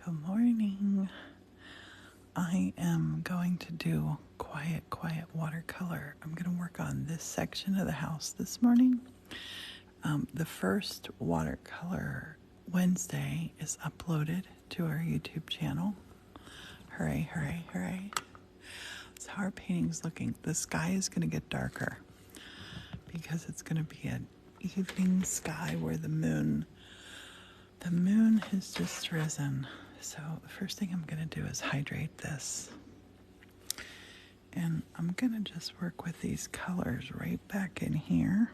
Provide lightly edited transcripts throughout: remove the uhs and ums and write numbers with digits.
Good morning. I am going to do quiet watercolor. I'm going to work on this section of the house this morning. The first Watercolor Wednesday is uploaded to our YouTube channel. Hooray, hooray, hooray. So how our painting's looking. The sky is going to get darker because it's going to be an evening sky where the moon has just risen. So the first thing I'm going to do is hydrate this. And I'm going to just work with these colors right back in here.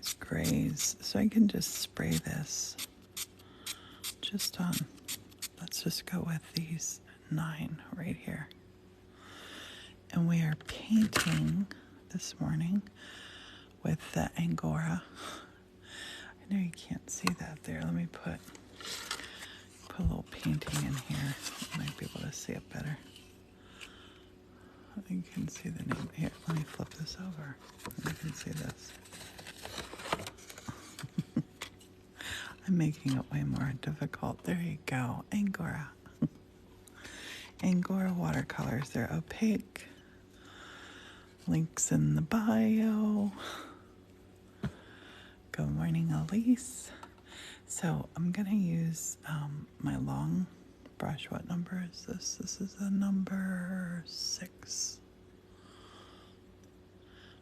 These grays. So I can just spray this just on, let's just go with these 9 right here. And we are painting this morning with the Angora. I know you can't see that there. Let me put a little painting in here. You might be able to see it better. You can see the name here. Let me flip this over. You can see this. I'm making it way more difficult. There you go. Angora. Angora watercolors. They're opaque. Links in the bio. Good morning, Elise. So I'm going to use my long brush. What number is this? This is a number 6.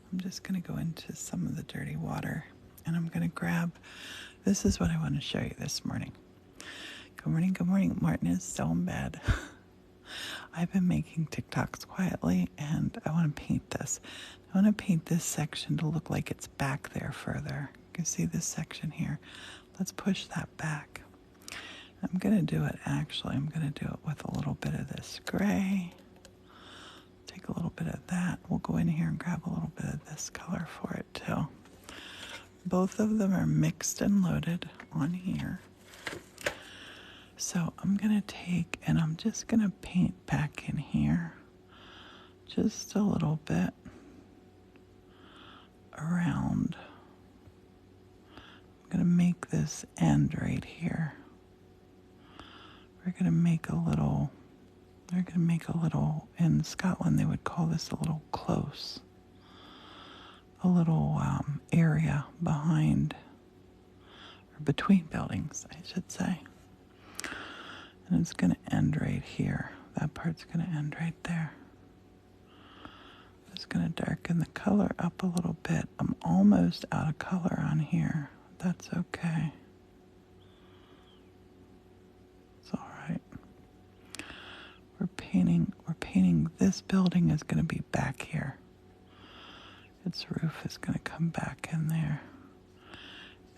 I'm just going to go into some of the dirty water and I'm going to grab, this is what I want to show you this morning. Good morning, good morning. Martin is still in bed. I've been making TikToks quietly and I want to paint this. I want to paint this section to look like it's back there further. You can see this section here. Let's push that back. I'm going to do it actually. I'm going to do it with a little bit of this gray. Take a little bit of that. We'll go in here and grab a little bit of this color for it too. Both of them are mixed and loaded on here. So I'm going to take and I'm just going to paint back in here just a little bit around. I'm going to make this end right here. We're going to make a little, in Scotland they would call this a little close. A little area behind, or between buildings, I should say. And it's going to end right here. That part's going to end right there. Just going to darken the color up a little bit. I'm almost out of color on here. That's okay. It's all right. We're painting, this building is going to be back here. Its roof is going to come back in there.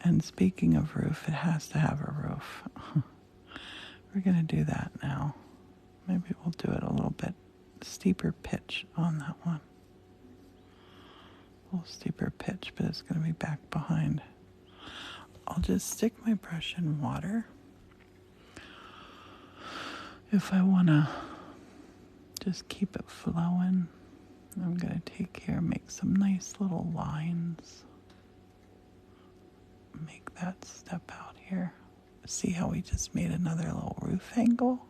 And speaking of roof, it has to have a roof. We're going to do that now. Maybe we'll do it a little bit steeper pitch on that one. A little steeper pitch, but it's going to be back behind. I'll just stick my brush in water. If I want to just keep it flowing, I'm going to take here and make some nice little lines. Make that step out here. See how we just made another little roof angle?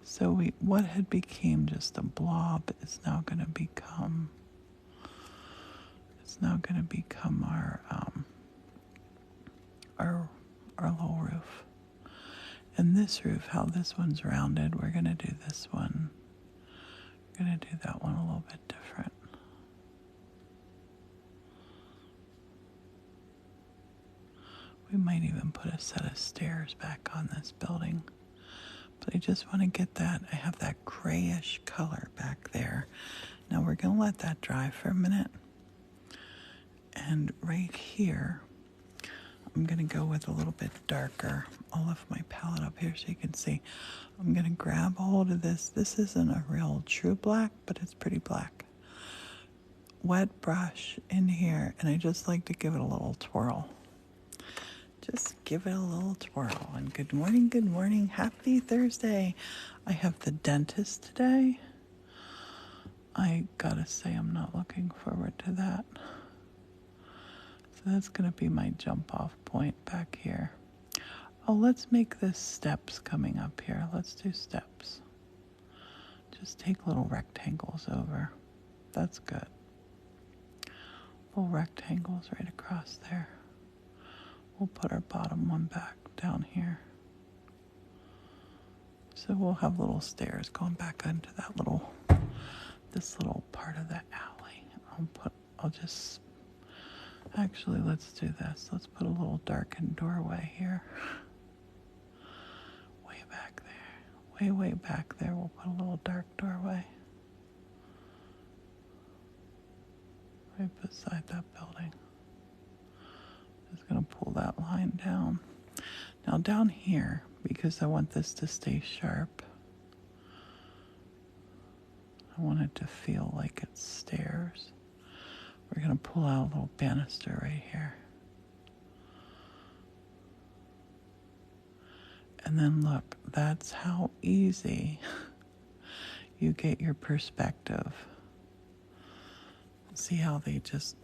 So what had became just a blob is now going to become, our little roof. And this roof, how this one's rounded, we're going to do this one. We're going to do that one a little bit different. We might even put a set of stairs back on this building. But I just want to get that. I have that grayish color back there. Now we're going to let that dry for a minute. And right here, I'm going to go with a little bit darker. I'll lift my palette up here so you can see. I'm going to grab a hold of this. This isn't a real true black, but it's pretty black. Wet brush in here, and I just like to give it a little twirl. Just give it a little twirl. And good morning, happy Thursday. I have the dentist today. I gotta say I'm not looking forward to that. So that's going to be my jump off point back here. Oh, let's make this steps coming up here. Let's do steps. Just take little rectangles over. That's good. Little rectangles right across there. We'll put our bottom one back down here. So we'll have little stairs going back into that this little part of the alley. Actually, let's do this. Let's put a little darkened doorway here. Way back there. Way back there, we'll put a little dark doorway. Right beside that building. Just gonna pull that line down. Now down here, because I want this to stay sharp, I want it to feel like it's stairs. We're gonna pull out a little banister right here. And then look, that's how easy you get your perspective. See how they just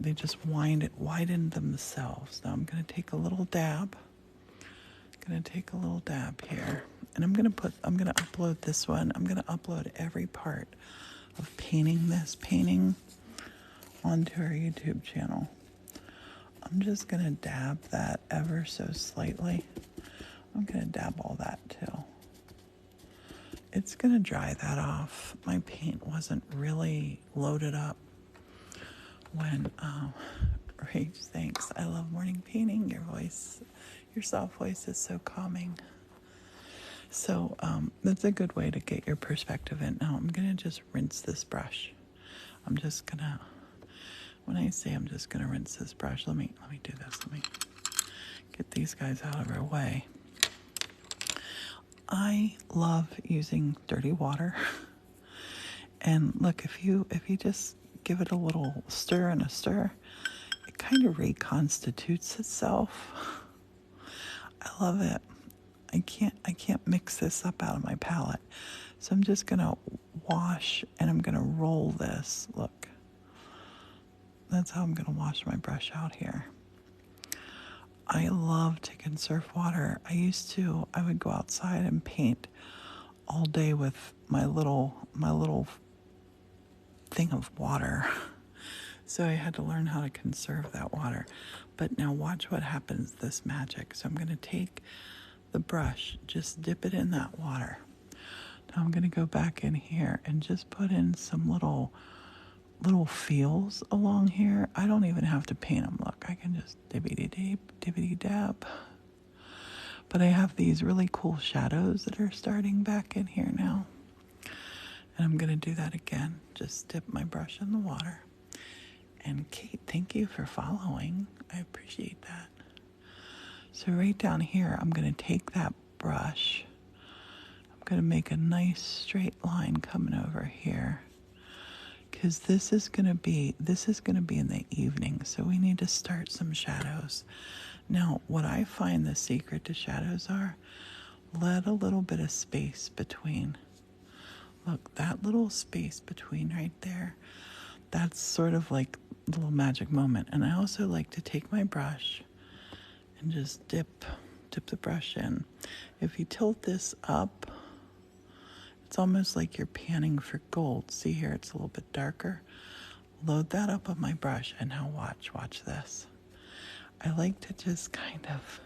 widen themselves. Now I'm gonna take a little dab. Here. And I'm gonna upload this one. I'm gonna upload every part of painting onto our YouTube channel. I'm just gonna dab that ever so slightly. I'm gonna dab all that too. It's gonna dry that off. My paint wasn't really loaded up when Rach, thanks. I love morning painting. Your soft voice is so calming. So that's a good way to get your perspective in. Now I'm gonna just rinse this brush. When I say I'm just gonna rinse this brush, let me do this. Let me get these guys out of our way. I love using dirty water. And look, if you just give it a little stir and a stir, it kind of reconstitutes itself. I love it. I can't mix this up out of my palette. So I'm just gonna wash and I'm gonna roll this. Look. That's how I'm gonna wash my brush out here. I love to conserve water. I would go outside and paint all day with my little thing of water. So I had to learn how to conserve that water. But now watch what happens, this magic. So I'm gonna take the brush, just dip it in that water. Now I'm gonna go back in here and just put in some little feels along here. I don't even have to paint them. Look, I can just dibbity-dab. But I have these really cool shadows that are starting back in here now. And I'm gonna do that again. Just dip my brush in the water. And Kate, thank you for following. I appreciate that. So right down here, I'm gonna take that brush. I'm gonna make a nice straight line coming over here. Because this is gonna be in the evening, so we need to start some shadows. Now, what I find the secret to shadows are, let a little bit of space between. Look, that little space between right there, that's sort of like a little magic moment. And I also like to take my brush and just dip the brush in. If you tilt this up, it's almost like you're panning for gold. See here, it's a little bit darker. Load that up on my brush, and now watch this. I like to just kind of,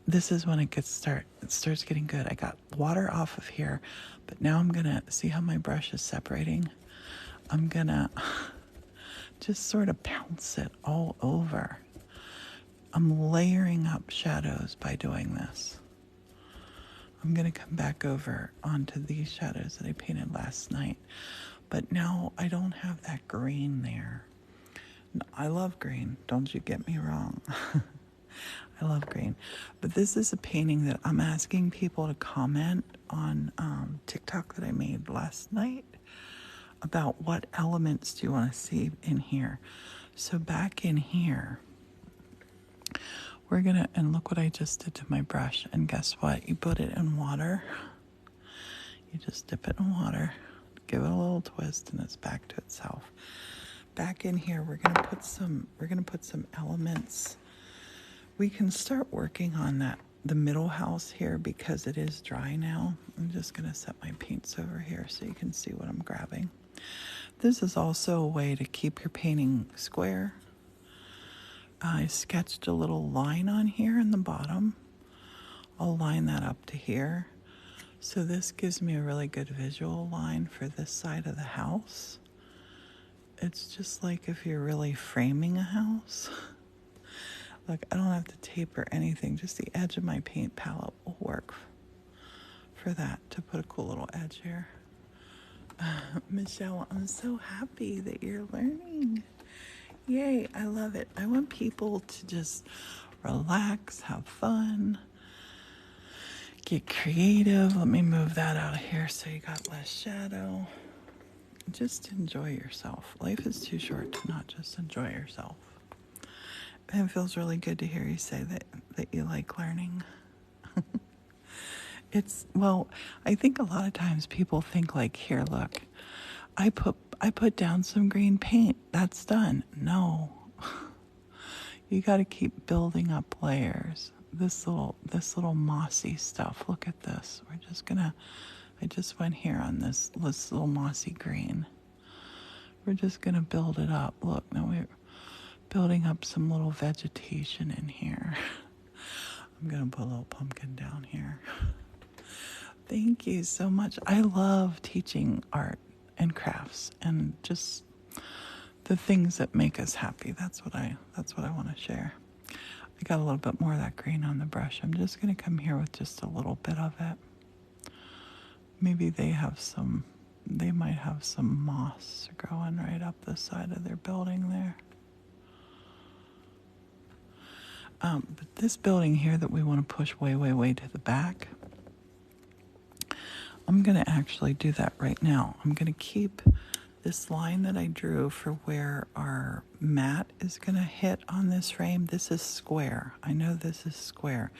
this is when it starts getting good. I got water off of here, but now I'm gonna, see how my brush is separating? I'm gonna just sort of bounce it all over. I'm layering up shadows by doing this. I'm gonna come back over onto these shadows that I painted last night. But now I don't have that green there. I love green, don't you get me wrong. I love green. But this is a painting that I'm asking people to comment on TikTok that I made last night about what elements do you want to see in here. So back in here, we're gonna, and look what I just did to my brush, and guess what? You put it in water. You just dip it in water, give it a little twist, and it's back to itself. back in here, we're gonna put some elements. We can start working on the middle house here because it is dry now. I'm just gonna set my paints over here so you can see what I'm grabbing. This is also a way to keep your painting square. I sketched a little line on here in the bottom. I'll line that up to here. So this gives me a really good visual line for this side of the house. It's just like if you're really framing a house. Look, I don't have to tape or anything. Just the edge of my paint palette will work for that, to put a cool little edge here. Michelle, I'm so happy that you're learning. Yay, I love it. I want people to just relax, have fun, get creative. Let me move that out of here so you got less shadow. Just enjoy yourself. Life is too short to not just enjoy yourself. And it feels really good to hear you say that you like learning. I think a lot of times people think like, here, look, I put down some green paint. That's done. No. You got to keep building up layers. This little mossy stuff. Look at this. I just went here on this little mossy green. We're just gonna build it up. Look, now we're building up some little vegetation in here. I'm gonna put a little pumpkin down here. Thank you so much. I love teaching art and crafts and just the things that make us happy. That's what I want to share. I got a little bit more of that green on the brush. I'm just gonna come here with just a little bit of it. Maybe they might have some moss growing right up the side of their building there. But this building here that we want to push way, way, way to the back, I'm going to actually do that right now. I'm going to keep this line that I drew for where our mat is going to hit on this frame. This is square. I know this is square.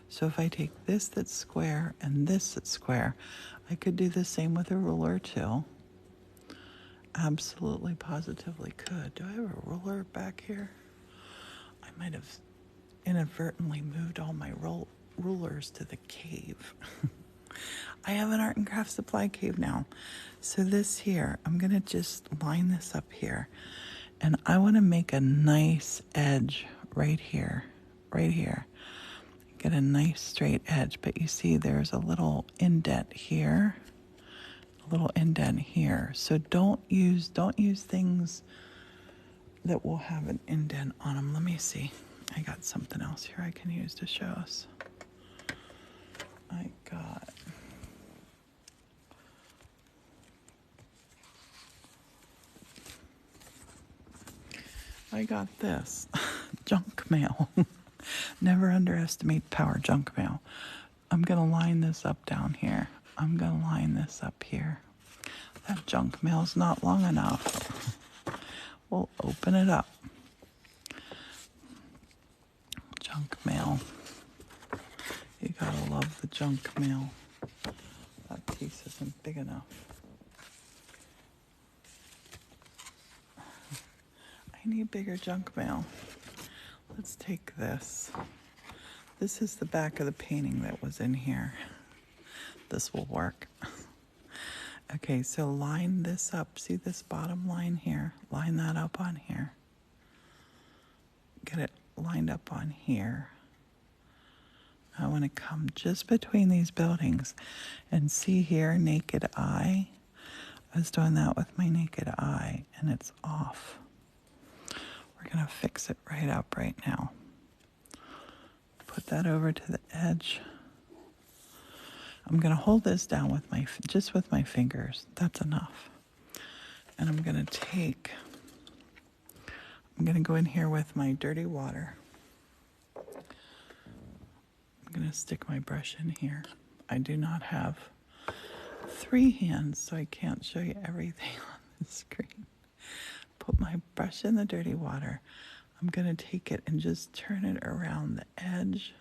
So if I take this that's square and this that's square, I could do the same with a ruler too. Absolutely, positively could. Do I have a ruler back here? I might have inadvertently moved all my rulers to the cave. I have an art and craft supply cave now. So this here, I'm going to just line this up here. And I want to make a nice edge right here. Get a nice straight edge. But you see there's a little indent here. A little indent here. So don't use things that will have an indent on them. Let me see. I got something else here I can use to show us. I got this. Junk mail. Never underestimate power, junk mail. I'm going to line this up down here. I'm going to line this up here. That junk mail's not long enough. We'll open it up. Junk mail. You gotta love the junk mail. That piece isn't big enough. I need bigger junk mail. Let's take this. This is the back of the painting that was in here. This will work. Okay, so line this up. See this bottom line here? Line that up on here. Get it lined up on here. I want to come just between these buildings and see here, naked eye. I was doing that with my naked eye and it's off. We're going to fix it right up right now. Put that over to the edge. I'm going to hold this down with just with my fingers. That's enough. And I'm going to go in here with my dirty water. I'm going to stick my brush in here. I do not have 3 hands, so I can't show you everything on the screen. Put my brush in the dirty water. I'm going to take it and just turn it around the edge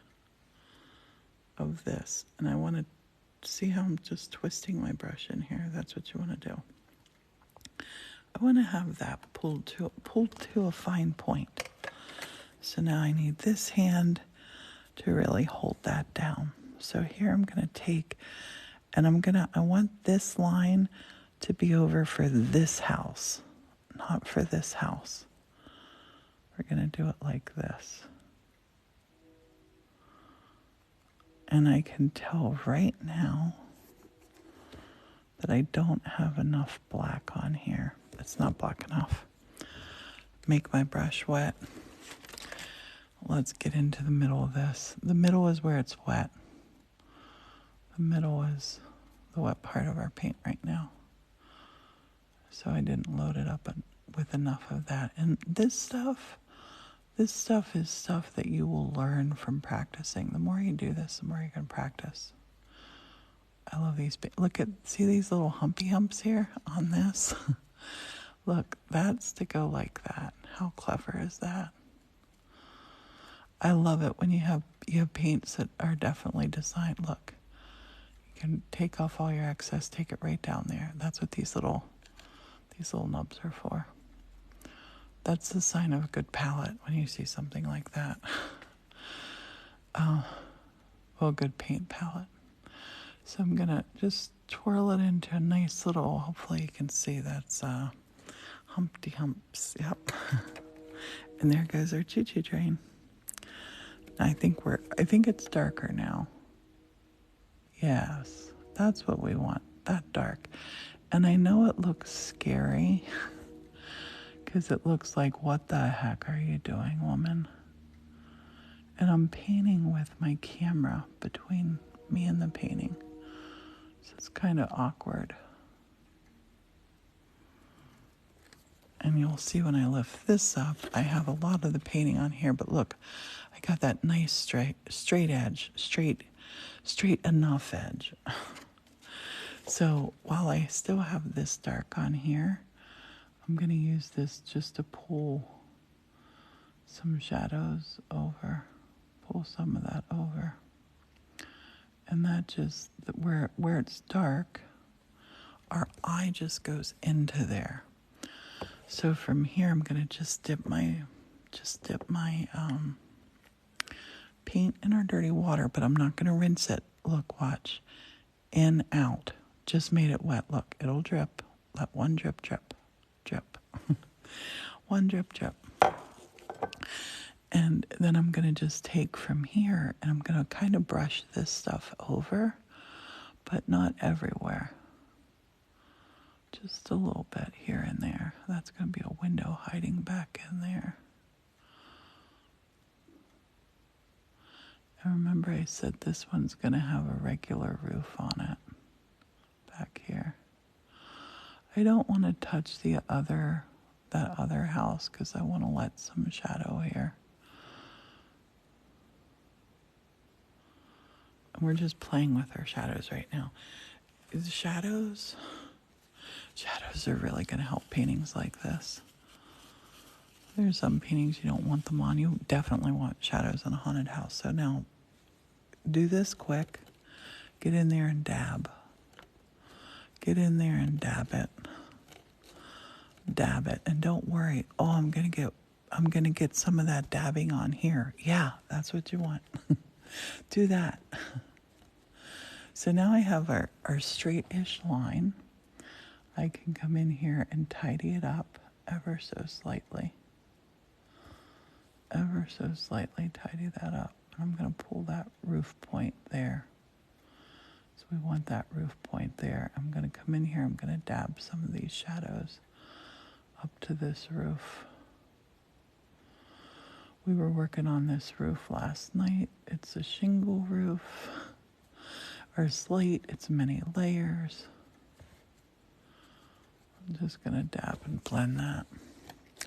of this. And I want to see how I'm just twisting my brush in here. That's what you want to do. have that pulled to a fine point. So now I need this hand to really hold that down. So here I'm going to take, and I want this line to be over for this house, not for this house. We're going to do it like this. And I can tell right now that I don't have enough black on here. It's not black enough. Make my brush wet. Let's get into the middle of this. The middle is where it's wet. The middle is the wet part of our paint right now. So I didn't load it up with enough of that. And this stuff is stuff that you will learn from practicing. The more you do this, the more you can practice. I love these. See these little humpy humps here on this? Look, that's to go like that. How clever is that? I love it when you have paints that are definitely designed. Look, you can take off all your excess, take it right down there. That's what these little nubs are for. That's the sign of a good palette when you see something like that. A good paint palette. So I'm gonna just twirl it into a nice little, hopefully you can see that's Humpty Humps. Yep. And there goes our choo-choo train. I think it's darker now. Yes, that's what we want, that dark. And I know it looks scary because it looks like, what the heck are you doing, woman? And I'm painting with my camera between me and the painting. So it's kind of awkward. And you'll see when I lift this up, I have a lot of the painting on here, but look, I got that nice straight edge, straight enough edge. So while I still have this dark on here, I'm going to use this just to pull some shadows over, pull some of that over. And that just, where it's dark, our eye just goes into there. So from here, I'm going to just dip my paint in our dirty water, but I'm not going to rinse it. Look, watch. In, out. Just made it wet. Look, it'll drip. Let one drip, drip, drip. One drip, drip. And then I'm going to just take from here, and I'm going to kind of brush this stuff over, but not everywhere. Just a little bit here and there. That's going to be a window hiding back in there. And remember I said this one's going to have a regular roof on it back here. I don't want to touch that other house because I want to let some shadow here. And we're just playing with our shadows right now. The shadows are really going to help paintings like this. There's some paintings you don't want them on. You definitely want shadows in a haunted house. So now, do this quick. Get in there and dab. Get in there and dab it. Dab it. And don't worry. Oh, I'm gonna get some of that dabbing on here. Yeah, that's what you want. Do that. So now I have our straight-ish line. I can come in here and tidy it up ever so slightly. Ever so slightly tidy that up. I'm going to pull that roof point there. So we want that roof point there. I'm going to come in here. I'm going to dab some of these shadows up to this roof. We were working on this roof last night. It's a shingle roof or slate. It's many layers. I'm just going to dab and blend that.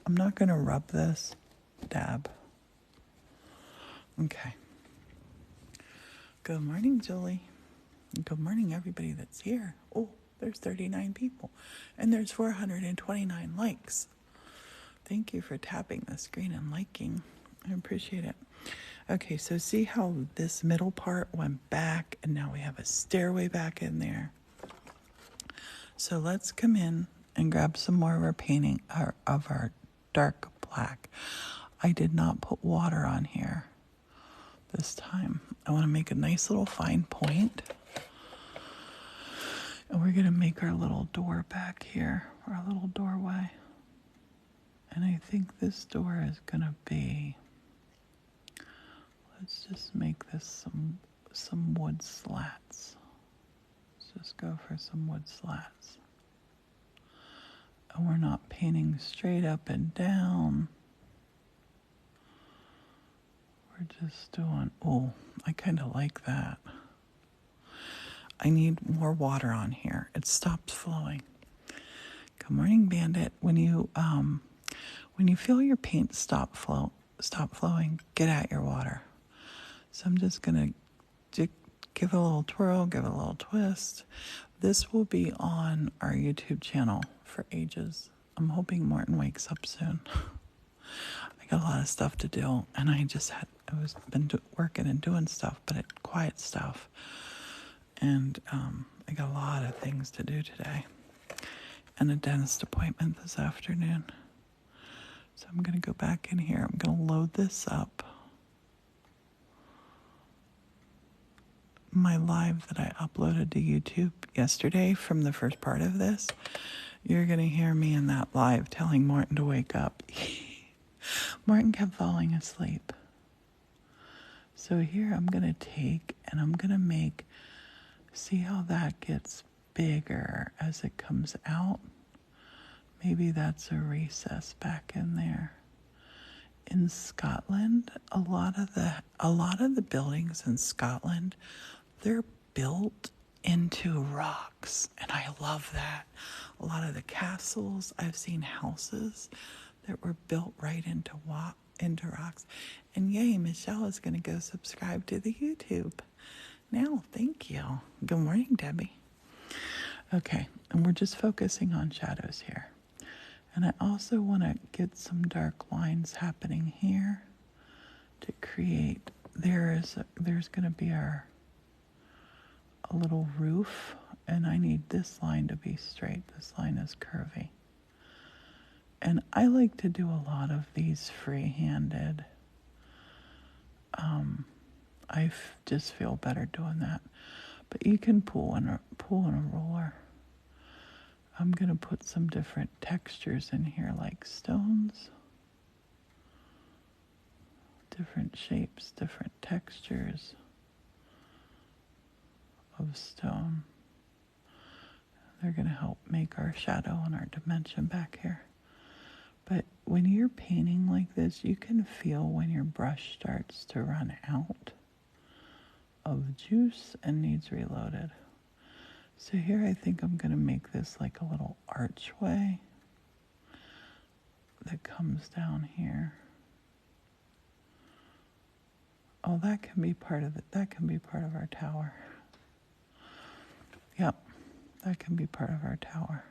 I'm not going to rub this. Dab. Okay. Good morning, Julie. Good morning, everybody that's here. Oh, there's 39 people. And there's 429 likes. Thank you for tapping the screen and liking. I appreciate it. Okay, so see how this middle part went back, and now we have a stairway back in there. So let's come in and grab some more of our painting, of our dark black. I did not put water on here this time. I want to make a nice little fine point. And we're going to make our little door back here, our little doorway. And I think this door is going to be, let's just make this some wood slats. Let's just go for some wood slats. And we're not painting straight up and down. We're just doing, oh, I kind of like that. I need more water on here. It stops flowing. Good morning, Bandit. When you feel your paint stop flowing, get out your water. So I'm just gonna give it a little twirl, give it a little twist. This will be on our YouTube channel for ages. I'm hoping Morton wakes up soon. I got a lot of stuff to do, and I was working and doing stuff, but quiet stuff. And I got a lot of things to do today, and a dentist appointment this afternoon. So I'm going to go back in here. I'm going to load this up. My live that I uploaded to YouTube yesterday from the first part of this, you're going to hear me in that live telling Morton to wake up. Morton kept falling asleep. So here I'm going to take and I'm going to make, see how that gets bigger as it comes out. Maybe that's a recess back in there. In Scotland, a lot of the buildings in Scotland, they're built into rocks, and I love that. A lot of the castles, I've seen houses that were built right into rocks. And yay, Michelle is going to go subscribe to the YouTube now. Thank you. Good morning, Debbie. Okay, and we're just focusing on shadows here. And I also want to get some dark lines happening here to create, there's going to be a little roof, and I need this line to be straight. This line is curvy. And I like to do a lot of these free-handed. I just feel better doing that. But you can pull in a ruler. I'm going to put some different textures in here, like stones. Different shapes, different textures of stone. They're going to help make our shadow and our dimension back here. But when you're painting like this, you can feel when your brush starts to run out of juice and needs reloaded. So here I think I'm going to make this like a little archway that comes down here. Oh, that can be part of it. That can be part of our tower. Yep, that can be part of our tower.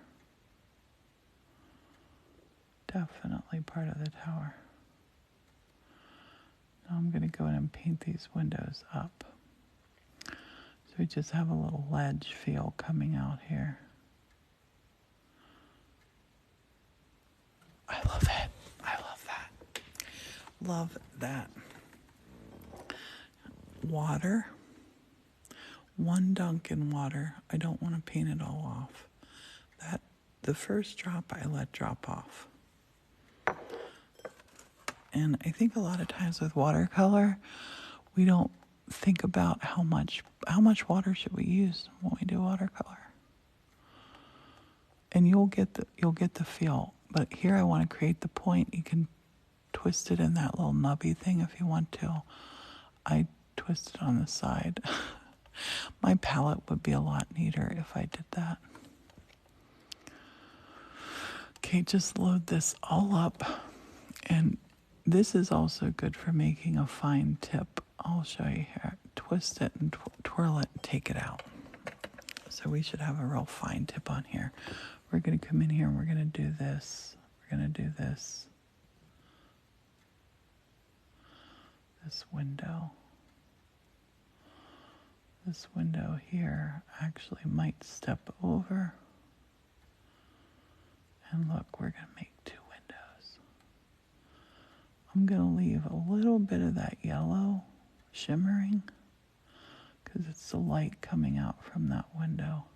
Definitely part of the tower. Now I'm going to go in and paint these windows up. So we just have a little ledge feel coming out here. I love it. I love that. Love that. Water. One dunk in water. I don't want to paint it all off. The first drop I let drop off. And I think a lot of times with watercolor, we don't think about how much water should we use when we do watercolor. And you'll get the feel. But here I want to create the point. You can twist it in that little nubby thing if you want to. I twist it on the side. My palette would be a lot neater if I did that. Okay, just load this all up. And this is also good for making a fine tip. I'll show you here. Twist it and twirl it and take it out. So we should have a real fine tip on here. We're going to come in here and we're going to do this. We're going to do this. This window. This window here actually might step over. And look, we're going to make 2 windows. I'm going to leave a little bit of that yellow shimmering because it's the light coming out from that window.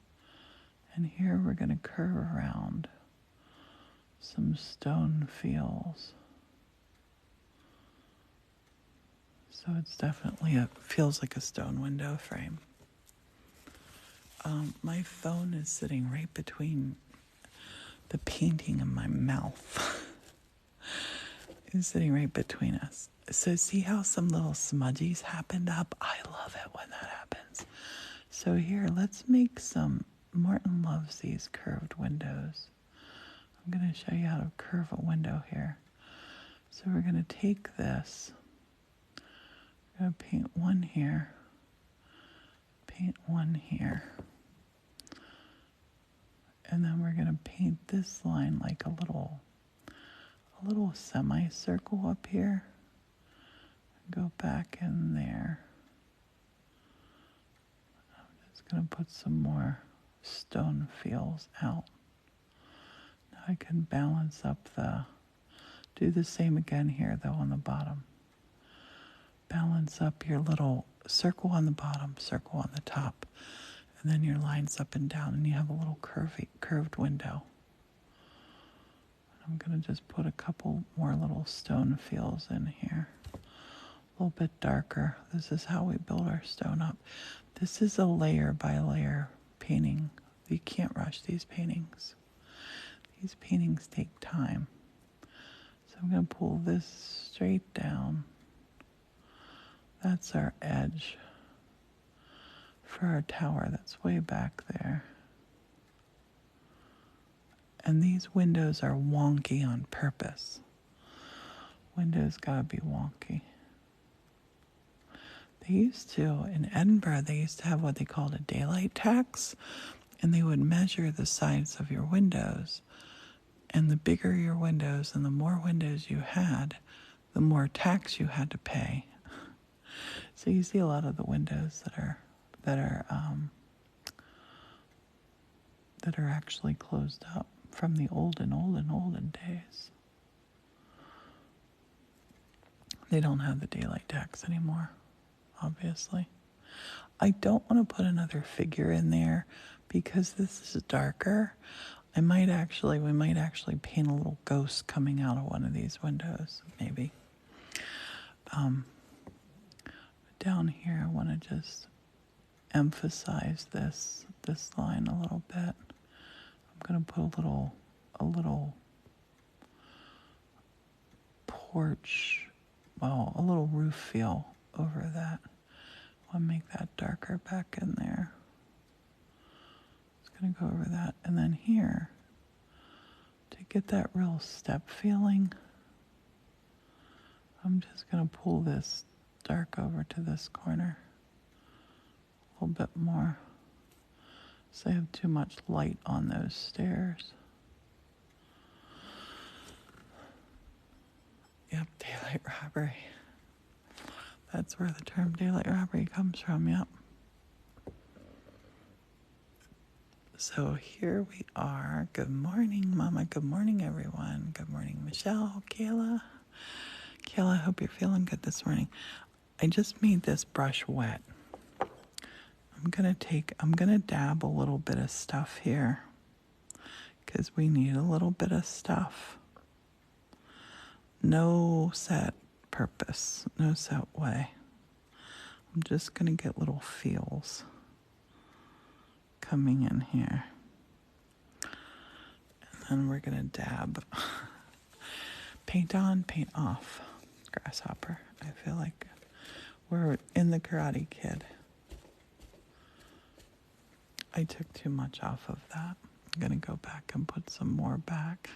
And here we're going to curve around some stone feels. So it's definitely feels like a stone window frame. My phone is sitting right between the painting and my mouth. It's sitting right between us. So see how some little smudgies happened up? I love it when that happens. So here, let's make some. Martin loves these curved windows. I'm going to show you how to curve a window here. So we're going to take this. We're going to paint one here. Paint one here. And then we're going to paint this line like a little semicircle up here. Go back in there. I'm just going to put some more stone feels out. Now I can balance up do the same again here though on the bottom. Balance up your little circle on the bottom, circle on the top, and then your lines up and down, and you have a little curved window. I'm going to just put a couple more little stone feels in here. A little bit darker. This is how we build our stone up. This is a layer by layer painting. You can't rush these paintings. These paintings take time. So I'm going to pull this straight down. That's our edge for our tower. That's way back there. And these windows are wonky on purpose. Windows gotta be wonky. They used to, in Edinburgh, they used to have what they called a daylight tax, and they would measure the size of your windows. And the bigger your windows and the more windows you had, the more tax you had to pay. So you see a lot of the windows that are actually closed up from the olden days. They don't have the daylight tax anymore, obviously. I don't want to put another figure in there because this is darker. We might actually paint a little ghost coming out of one of these windows, maybe. Down here, I want to just emphasize this line a little bit. I'm going to put a little porch, a little roof feel over that. I want to make that darker back in there. Just going to go over that. And then here, to get that real step feeling, I'm just going to pull this dark over to this corner a little bit more. So I have too much light on those stairs. Yep, daylight robbery. That's where the term daylight robbery comes from, yep. So here we are. Good morning, Mama. Good morning, everyone. Good morning, Michelle, Kayla. Kayla, I hope you're feeling good this morning. I just made this brush wet. I'm gonna dab a little bit of stuff here because we need a little bit of stuff. No set purpose, no set way. I'm just gonna get little feels coming in here. And then we're gonna dab. Paint on, paint off. Grasshopper. I feel like we're in the Karate Kid. I took too much off of that. I'm going to go back and put some more back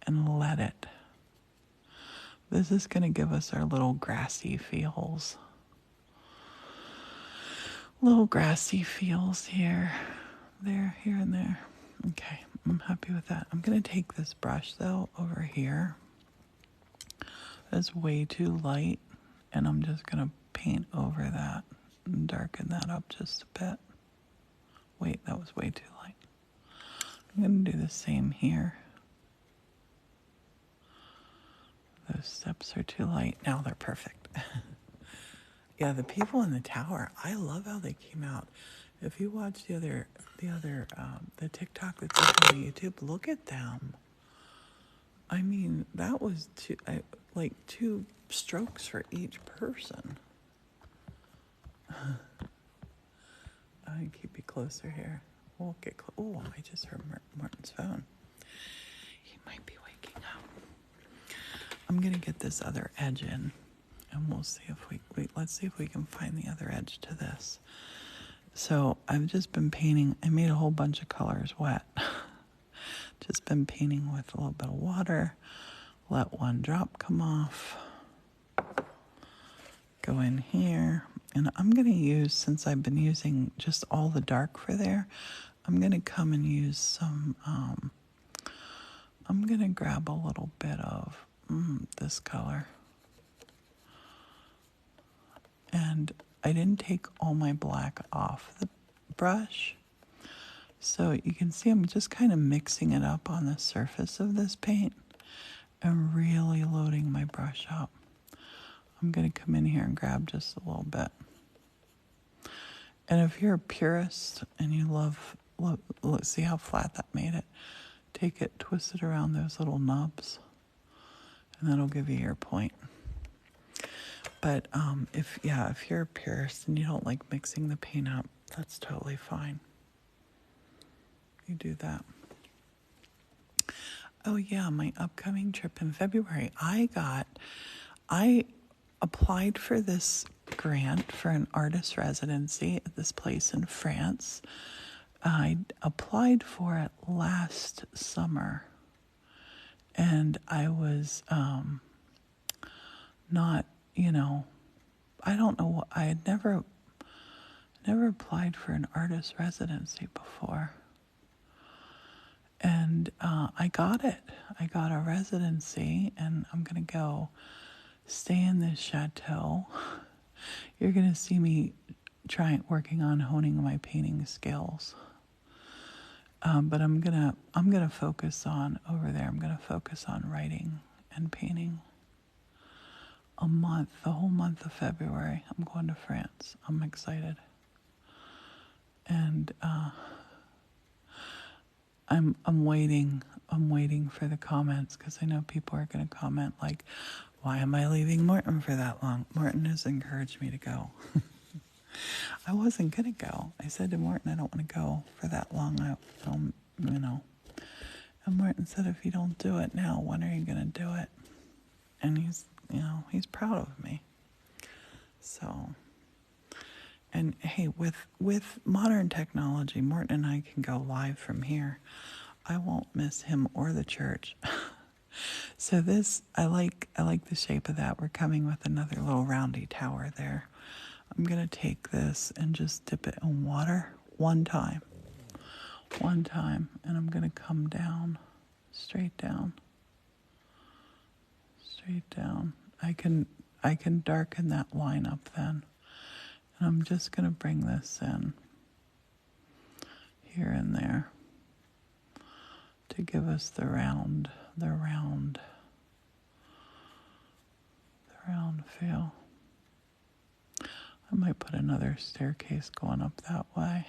and let it. This is going to give us our little grassy feels. Little grassy feels here, there, here, and there. Okay, I'm happy with that. I'm going to take this brush, though, over here. That's way too light, and I'm just going to paint over that and darken that up just a bit. Wait, that was way too light. I'm going to do the same here. Those steps are too light. Now they're perfect. Yeah, the people in the tower, I love how they came out. If you watch the TikTok that's up on YouTube, look at them. I mean, that was like two strokes for each person. I keep you closer here. We'll get oh, I just heard Martin's phone. He might be waking up. I'm gonna get this other edge in, and we'll see if let's see if we can find the other edge to this. So I've just been painting. I made a whole bunch of colors wet. Just been painting with a little bit of water. Let one drop come off. Go in here. And I'm going to use, since I've been using just all the dark for there, I'm going to come and use some, I'm going to grab a little bit of this color. And I didn't take all my black off the brush. So you can see I'm just kind of mixing it up on the surface of this paint and really loading my brush up. I'm going to come in here and grab just a little bit. And if you're a purist and you love, let's see how flat that made it. Take it, twist it around those little nubs, and that'll give you your point. But if you're a purist and you don't like mixing the paint up, that's totally fine. You do that. Oh yeah, my upcoming trip in February. I applied for this grant for an artist residency at this place in France. I applied for it last summer, and I was not, I don't know what, I had never applied for an artist residency before. And I got it. I got a residency, and I'm going to go stay in this chateau. You're going to see me working on honing my painting skills. But I'm gonna focus on over there. I'm gonna focus on writing and painting. The whole month of February. I'm going to France. I'm excited, and I'm waiting. I'm waiting for the comments because I know people are gonna comment like, "Why am I leaving Morton for that long?" Morton has encouraged me to go. I wasn't going to go. I said to Morton, I don't want to go for that long. And Morton said, if you don't do it now, when are you going to do it? And he's proud of me. So, and hey, with modern technology, Morton and I can go live from here. I won't miss him or the church. So this, I like the shape of that. We're coming with another little roundy tower there. I'm going to take this and just dip it in water one time, and I'm going to come down, straight down. I can darken that line up then, and I'm just going to bring this in here and there to give us the round feel. I might put another staircase going up that way.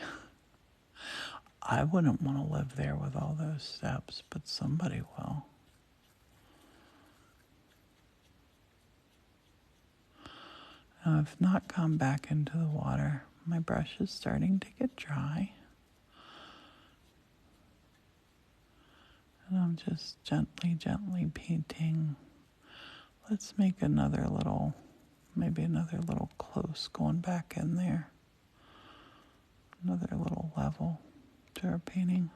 I wouldn't want to live there with all those steps, but somebody will. Now, I've not gone back into the water. My brush is starting to get dry. And I'm just gently painting. Let's make maybe another little close going back in there. Another little level to our painting.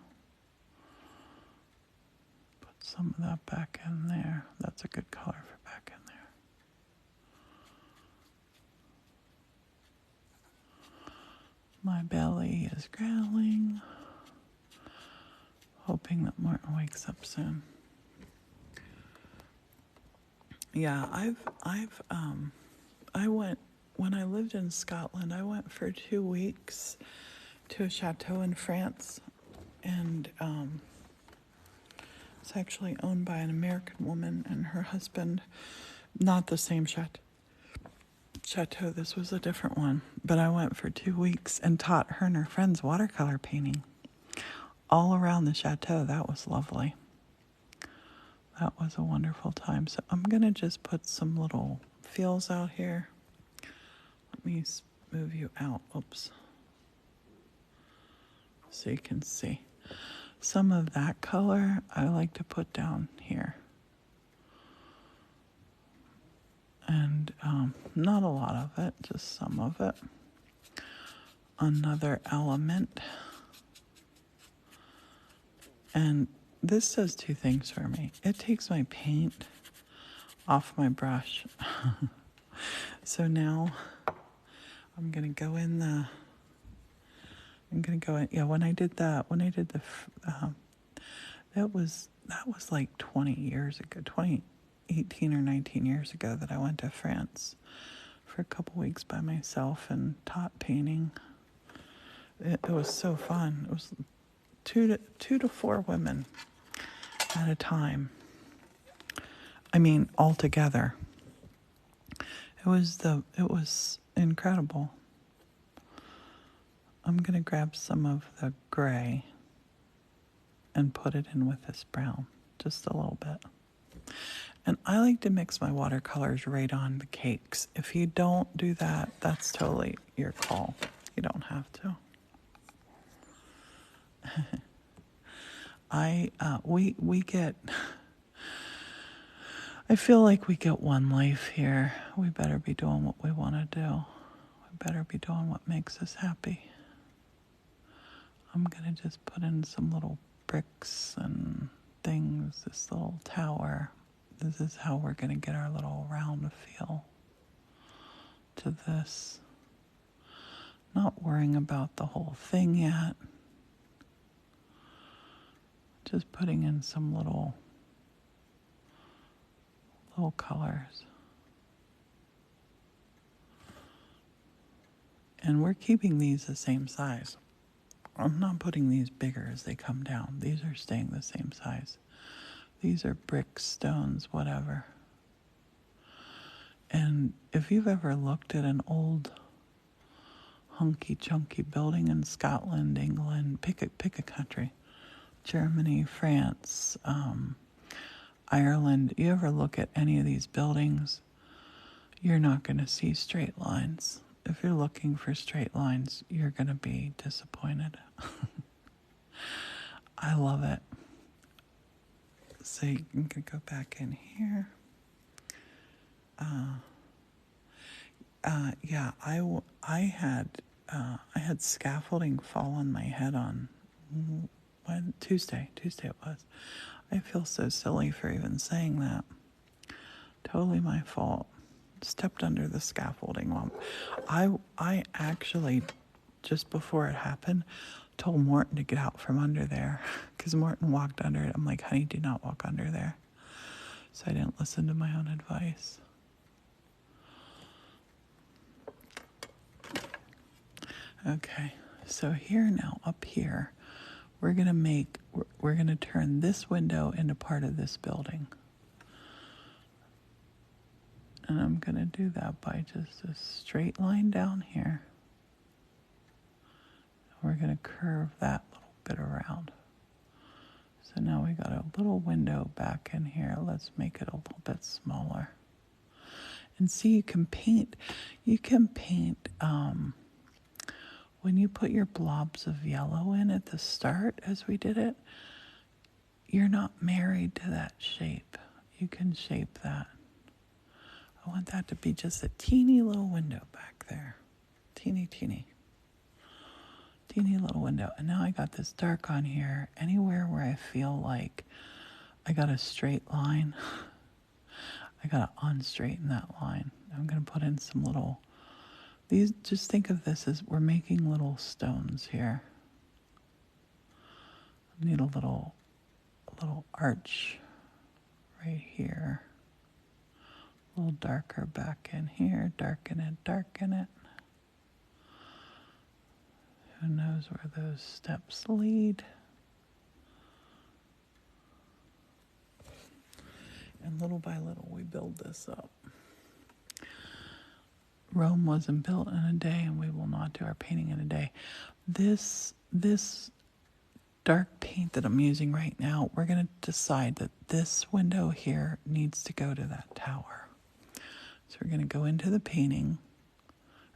Put some of that back in there. That's a good color for back in there. My belly is growling. Hoping that Martin wakes up soon. Yeah, when I lived in Scotland, I went for 2 weeks to a chateau in France, and It's actually owned by an American woman and her husband. Not the same chateau. This was a different one. But I went for 2 weeks and taught her and her friends watercolor painting all around the chateau. That was lovely. That was a wonderful time. So I'm going to just put some little feels out here. Let me move you out. Oops. So you can see. Some of that color I like to put down here. And not a lot of it, just some of it. Another element. And this does two things for me. It takes my paint off my brush. So now I'm going to go in yeah, when I did that, that was like 20 years ago, 18 or 19 years ago that I went to France for a couple weeks by myself and taught painting. It was so fun. It was two to four women at a time. I mean, all together. It was incredible. I'm going to grab some of the gray and put it in with this brown, just a little bit. And I like to mix my watercolors right on the cakes. If you don't do that, that's totally your call. You don't have to. I feel like we get one life here. We better be doing what we want to do. We better be doing what makes us happy. I'm going to just put in some little bricks and things, this little tower. This is how we're going to get our little round feel to this. Not worrying about the whole thing yet. Just putting in some little colors. And we're keeping these the same size. I'm not putting these bigger as they come down. These are staying the same size. These are bricks, stones, whatever. And if you've ever looked at an old hunky chunky building in Scotland, England, pick a country, Germany, France, Ireland, you ever look at any of these buildings, you're not going to see straight lines. If you're looking for straight lines, you're going to be disappointed. I love it. So you can go back in here. Yeah, I had scaffolding fall on my head on Tuesday it was. I feel so silly for even saying that. Totally my fault. Stepped under the scaffolding. I actually, just before it happened, told Morton to get out from under there because Morton walked under it. I'm like, honey, do not walk under there. So I didn't listen to my own advice. Okay, so here now, up here, we're gonna turn this window into part of this building. And I'm gonna do that by just a straight line down here. We're gonna curve that little bit around. So now we got a little window back in here. Let's make it a little bit smaller. And see, you can paint, when you put your blobs of yellow in at the start, as we did it, you're not married to that shape. You can shape that. I want that to be just a teeny little window back there. Teeny little window. And now I got this dark on here. Anywhere where I feel like I got a straight line, I got to unstraighten that line. I'm going to put in some little, just think of this as we're making little stones here. I need a little arch right here. A little darker back in here. Darken it. Who knows where those steps lead? And little by little, we build this up. Rome wasn't built in a day, and we will not do our painting in a day. This dark paint that I'm using right now, we're going to decide that this window here needs to go to that tower. So we're going to go into the painting,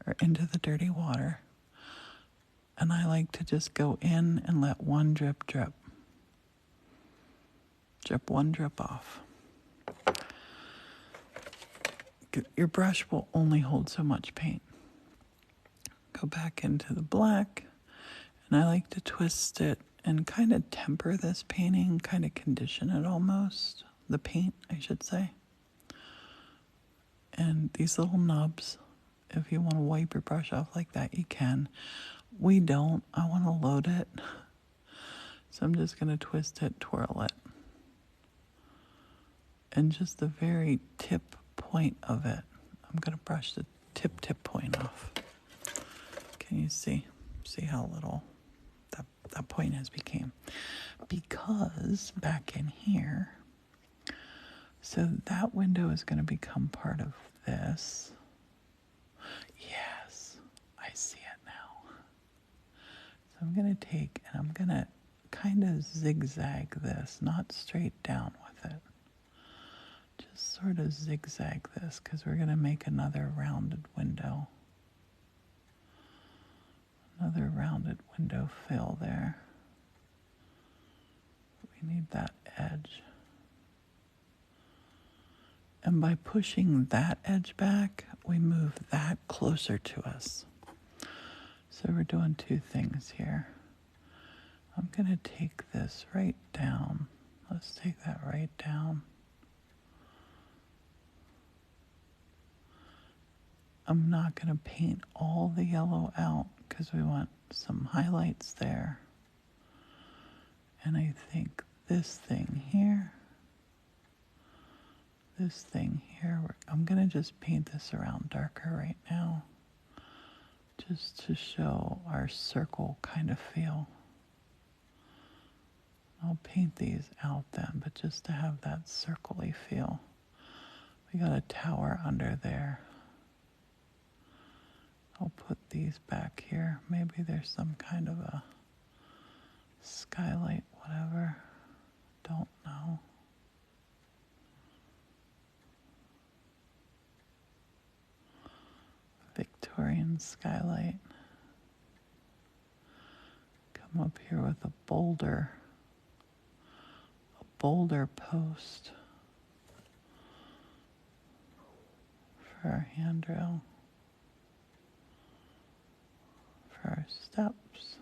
or into the dirty water, and I like to just go in and let one drip drip. Drip one drip off. Your brush will only hold so much paint. Go back into the black, and I like to twist it and kind of temper this painting, kind of condition it almost, the paint, I should say. And these little nubs, if you want to wipe your brush off like that, you can. We don't. I want to load it. So I'm just going to twist it, twirl it. And just the very tip point of it, I'm going to brush the tip point off. Can you see how little that point has became? Because back in here, so that window is going to become part of this. Yes, I see it now. So I'm going to take and I'm going to kind of zigzag this, not straight down with it. Just sort of zigzag this, because we're going to make another rounded window. Another rounded window fill there. We need that edge. And by pushing that edge back, we move that closer to us. So we're doing two things here. I'm going to take this right down. Let's take that right down. I'm not going to paint all the yellow out because we want some highlights there. And I think this thing here, I'm going to just paint this around darker right now, just to show our circle kind of feel. I'll paint these out then, but just to have that circle-y feel. We got a tower under there. I'll put these back here. Maybe there's some kind of a skylight, whatever. Don't know. Victorian skylight. Come up here with a boulder post for our handrail. Our steps,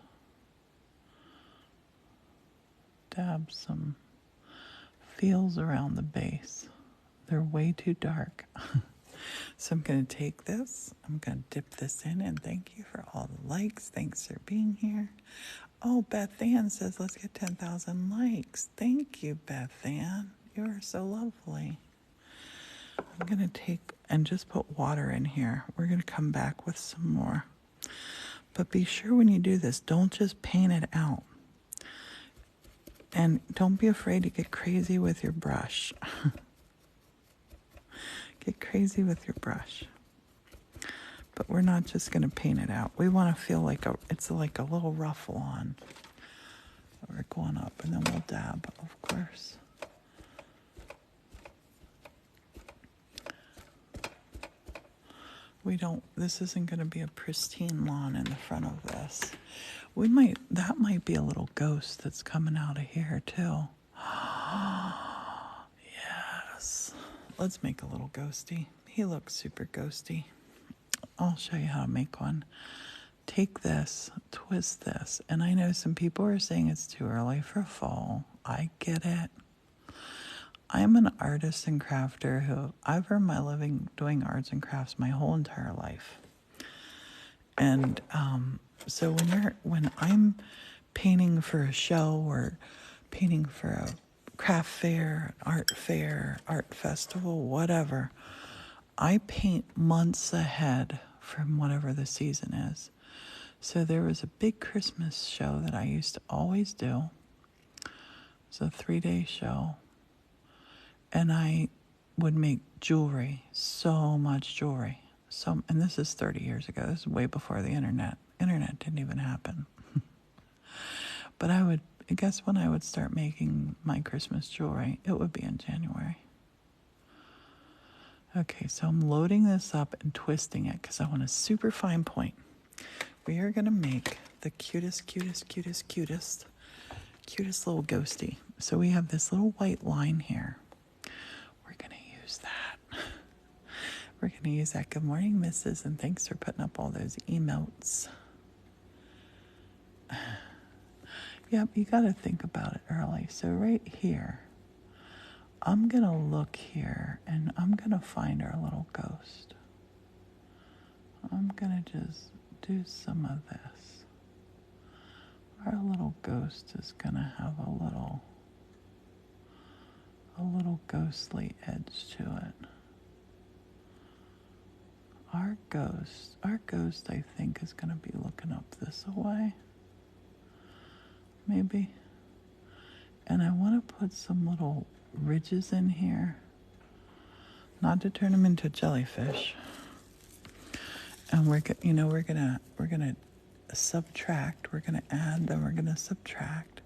dab some feels around the base. They're way too dark. So I'm going to take this, I'm going to dip this in, and thank you for all the likes. Thanks for being here. Oh, Beth Ann says, let's get 10,000 likes. Thank you, Beth Ann. You are so lovely. I'm going to take and just put water in here. We're going to come back with some more. But be sure when you do this, don't just paint it out. And don't be afraid to get crazy with your brush. Get crazy with your brush. But we're not just going to paint it out. We want to feel like it's like a little ruffle on. We're going up, and then we'll dab, of course. This isn't going to be a pristine lawn in the front of this. That might be a little ghost that's coming out of here too. Yes. Let's make a little ghosty. He looks super ghosty. I'll show you how to make one. Take this, twist this, and I know some people are saying it's too early for fall. I get it. I'm an artist and crafter who I've earned my living doing arts and crafts my whole entire life. And so when I'm painting for a show or painting for a craft fair, art festival, whatever, I paint months ahead from whatever the season is. So there was a big Christmas show that I used to always do. It's a 3-day show. And I would make jewelry, so much jewelry. And this is 30 years ago. This is way before the internet. Internet didn't even happen. But I guess when I would start making my Christmas jewelry, it would be in January. Okay, so I'm loading this up and twisting it because I want a super fine point. We are going to make the cutest little ghosty. So we have this little white line here. We're going to use that. We're going to use that. Good morning, Mrs. And thanks for putting up all those emotes. Yep, you got to think about it early. So right here, I'm going to look here and I'm going to find our little ghost. I'm going to just do some of this. Our little ghost is going to have a little ghostly edge to it. Our ghost, I think, is going to be looking up this way. Maybe. And I want to put some little ridges in here, not to turn them into jellyfish. And we're gonna subtract. We're gonna add, then we're gonna subtract.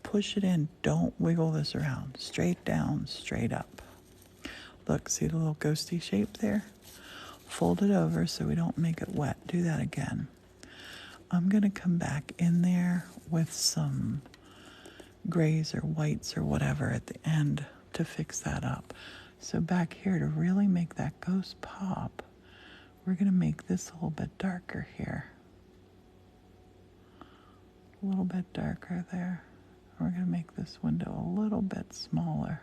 Push it in. Don't wiggle this around. Straight down, straight up. Look, see the little ghosty shape there? Fold it over so we don't make it wet. Do that again. I'm gonna come back in there with some grays or whites or whatever at the end to fix that up. So back here, to really make that ghost pop, we're going to make this a little bit darker here. A little bit darker there. We're going to make this window a little bit smaller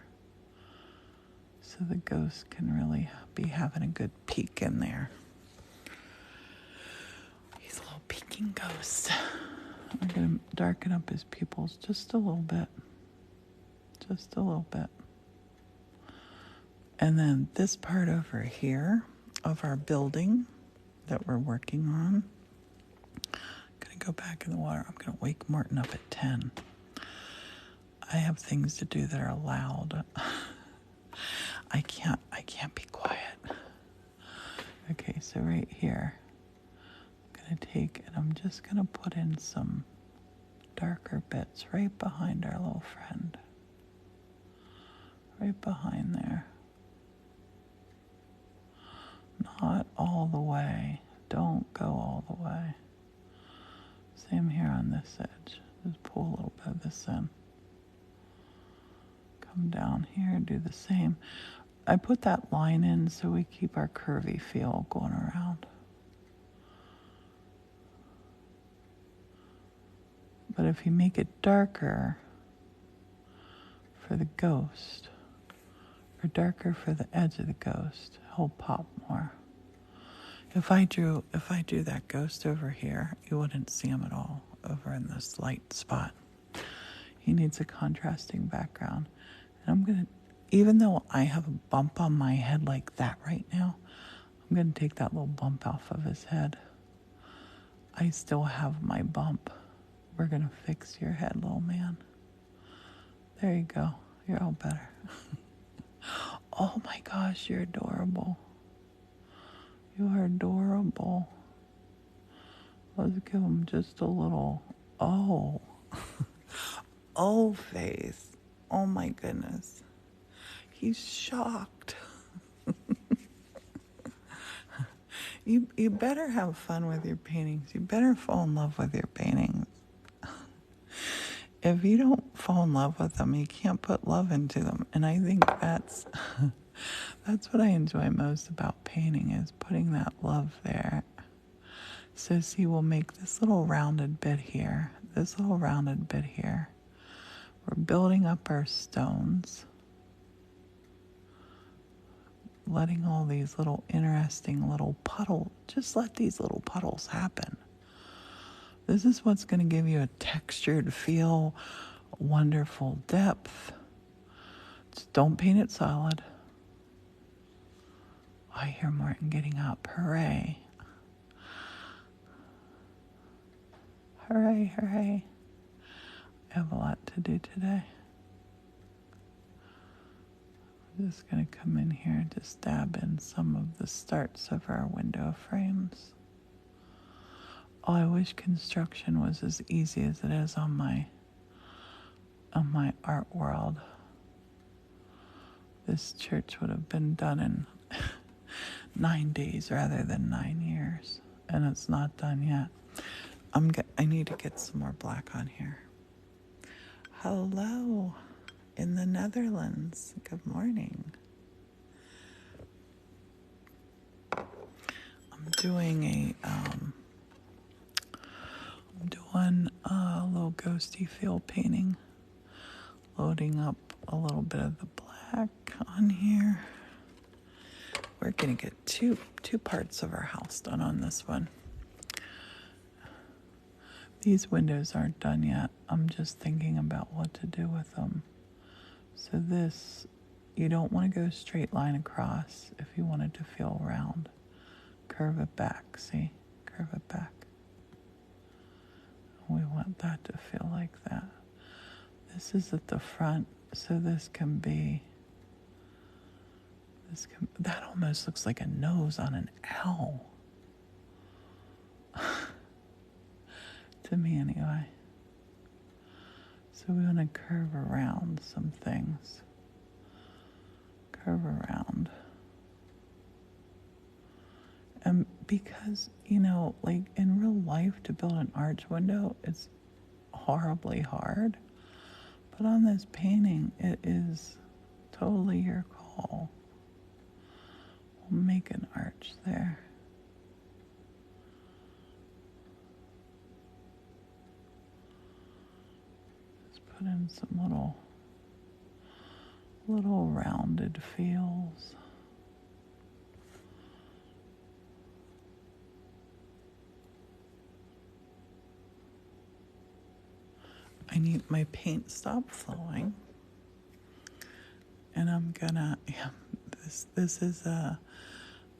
so the ghost can really be having a good peek in there. He's a little peeking ghost. We're going to darken up his pupils just a little bit. Just a little bit. And then this part over here of our building that we're working on, I'm going to go back in the water. I'm going to wake Martin up at 10. I have things to do that are loud. I can't be quiet. Okay, so right here, I'm going to take and I'm just going to put in some darker bits right behind our little friend. Right behind there. Not all the way. Don't go all the way. Same here on this edge. Just pull a little bit of this in. Come down here, do the same. I put that line in so we keep our curvy feel going around. But if you make it darker for the ghost, or darker for the edge of the ghost, he'll pop more. If I drew that ghost over here, you wouldn't see him at all over in this light spot. He needs a contrasting background. And I'm going to, even though I have a bump on my head like that right now, I'm going to take that little bump off of his head. I still have my bump. We're going to fix your head, little man. There you go. You're all better. Oh my gosh, you're adorable. You are adorable. Let's give him just a little, oh face. Oh my goodness. He's shocked. You better have fun with your paintings. You better fall in love with your paintings. If you don't fall in love with them, you can't put love into them. And I think that's what I enjoy most about painting, is putting that love there. So see, we'll make this little rounded bit here, this little rounded bit here. We're building up our stones, letting all these little interesting little puddles, just let these little puddles happen. This is what's going to give you a textured feel, wonderful depth. Just don't paint it solid. I hear Martin getting up. Hooray. Hooray, hooray. I have a lot to do today. Just going to come in here and just dab in some of the starts of our window frames. Oh, I wish construction was as easy as it is on my art world. This church would have been done in 9 days rather than 9 years, and it's not done yet. I need to get some more black on here. Hello in the Netherlands. Good morning. I'm doing a little ghosty field painting, loading up a little bit of the black on here. We're gonna get two parts of our house done on this one. These windows aren't done yet. I'm just thinking about what to do with them. So this, you don't want to go straight line across if you want it to feel round. Curve it back, see? Curve it back. We want that to feel like that. This is at the front, so that almost looks like a nose on an owl. To me anyway. So we want to curve around some things. Curve around. And because, like in real life to build an arch window, it's horribly hard. But on this painting, it is totally your call. We'll make an arch there. Just put in some little rounded feels. I need my paint stop flowing, and I'm gonna, this is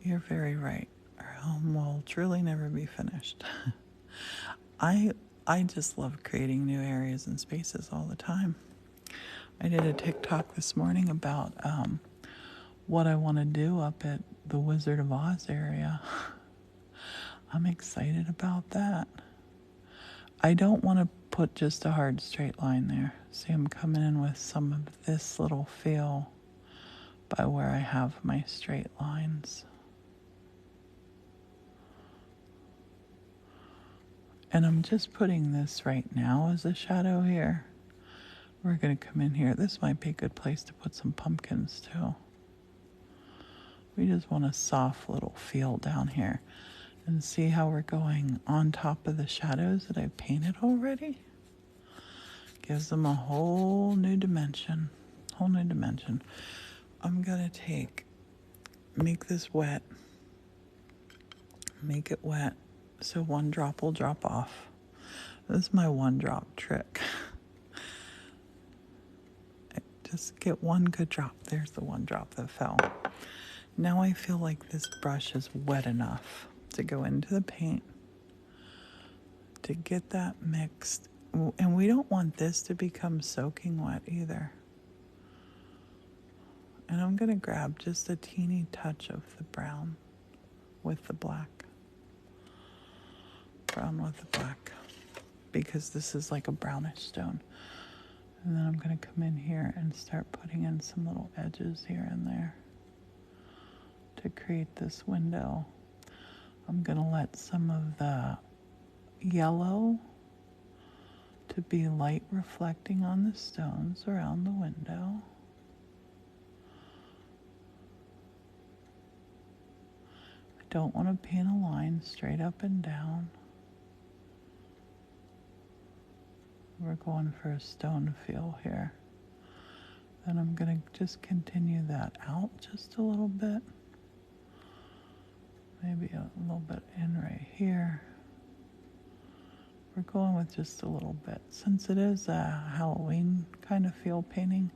you're very right. Our home will truly never be finished. I just love creating new areas and spaces all the time. I did a TikTok this morning about what I want to do up at the Wizard of Oz area. I'm excited about that. I don't want to put just a hard straight line there. See, I'm coming in with some of this little feel by where I have my straight lines. And I'm just putting this right now as a shadow here. We're going to come in here. This might be a good place to put some pumpkins too. We just want a soft little feel down here. And see how we're going on top of the shadows that I painted already? Gives them a whole new dimension. I'm gonna make this wet. Make it wet so one drop will drop off. This is my one drop trick. Just get one good drop. There's the one drop that fell. Now I feel like this brush is wet enough to go into the paint, to get that mixed. And we don't want this to become soaking wet either. And I'm going to grab just a teeny touch of the brown with the black. Brown with the black. Because this is like a brownish stone. And then I'm going to come in here and start putting in some little edges here and there to create this window. I'm going to let some of the yellow to be light reflecting on the stones around the window. I don't want to paint a line straight up and down. We're going for a stone feel here. Then I'm going to just continue that out just a little bit. Maybe a little bit in right here. We're going with just a little bit. Since it is a Halloween kind of feel painting,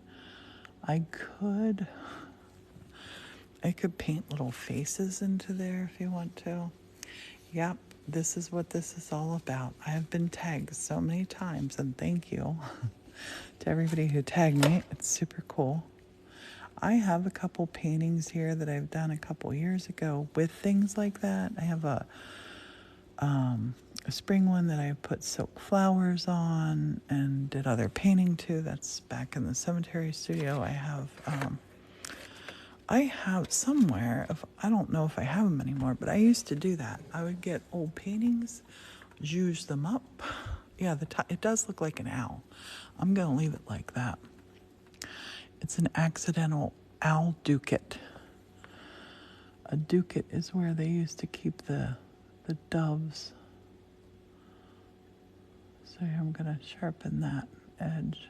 I could paint little faces into there if you want to. Yep, this is what this is all about. I have been tagged so many times, and thank you to everybody who tagged me. It's super cool. I have a couple paintings here that I've done a couple years ago with things like that. I have a spring one that I put silk flowers on and did other painting to. That's back in the cemetery studio. I have somewhere, I don't know if I have them anymore, but I used to do that. I would get old paintings, zhuzh them up. Yeah, it does look like an owl. I'm going to leave it like that. It's an accidental owl ducat. A ducat is where they used to keep the doves. So here I'm going to sharpen that edge.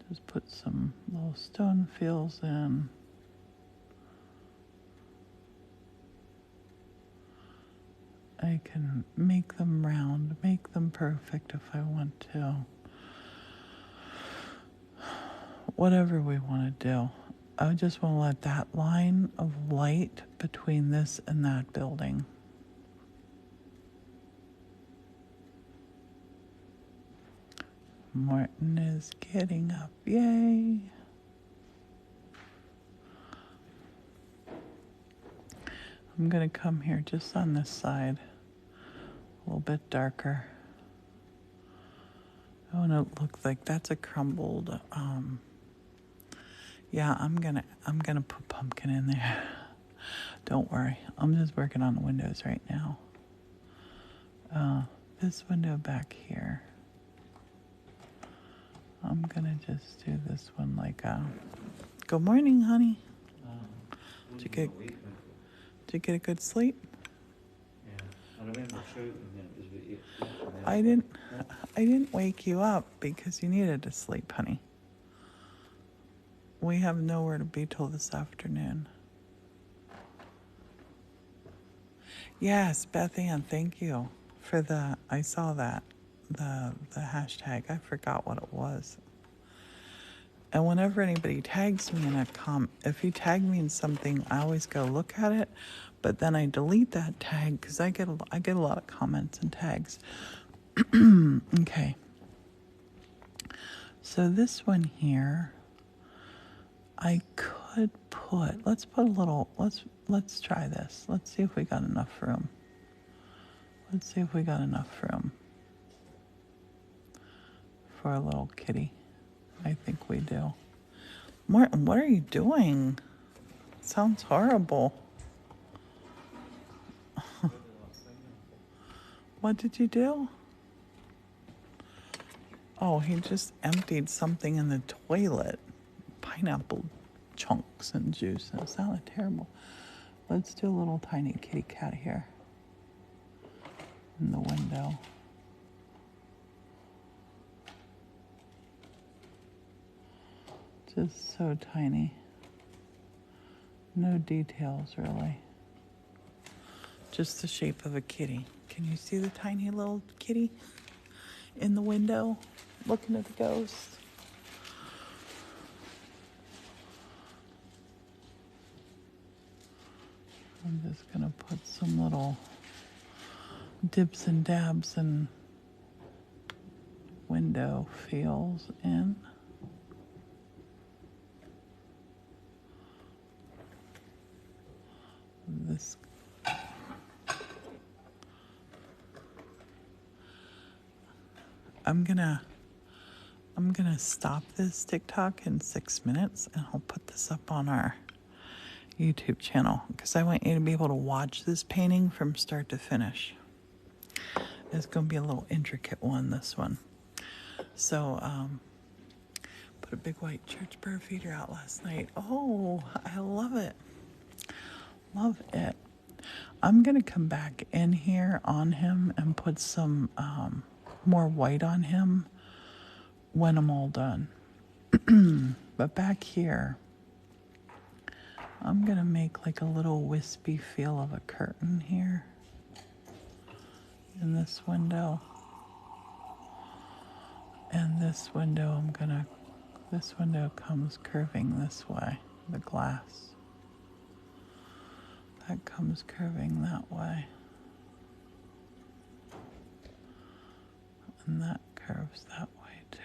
Just put some little stone fills in. I can make them round, make them perfect if I want to. Whatever we want to do. I just want to let that line of light between this and that building. Martin is getting up. Yay. I'm going to come here just on this side. A little bit darker. Oh, and it looks like that's a crumbled. Yeah, I'm gonna put pumpkin in there. Don't worry. I'm just working on the windows right now. This window back here. I'm gonna just do this one like good morning, honey. Did you get a good sleep? Yeah, I remember shouting that it was I didn't wake you up because you needed to sleep, honey. We have nowhere to be till this afternoon. Yes, Beth Ann, thank you for I saw that, the hashtag. I forgot what it was. And whenever anybody tags me in if you tag me in something, I always go look at it, but then I delete that tag because I get a lot of comments and tags. Okay. So this one here, I could let's try this. Let's see if we got enough room. For a little kitty. I think we do. Martin, what are you doing? Sounds horrible. What did you do? Oh, he just emptied something in the toilet. Pineapple chunks and juice. That sounded terrible. Let's do a little tiny kitty cat here in the window. Just so tiny. No details, really. Just the shape of a kitty. Can you see the tiny little kitty in the window looking at the ghost? I'm just going to put some little dips and dabs and window feels in. This I'm gonna stop this TikTok in 6 minutes and I'll put this up on our YouTube channel because I want you to be able to watch this painting from start to finish. It's going to be a little intricate one, this one. So, put a big white church bird feeder out last night. Oh, I love it. Love it. I'm going to come back in here on him and put some more white on him when I'm all done. But back here, I'm going to make like a little wispy feel of a curtain here in this window. And this window, this window comes curving this way, the glass. That comes curving that way. And that curves that way too.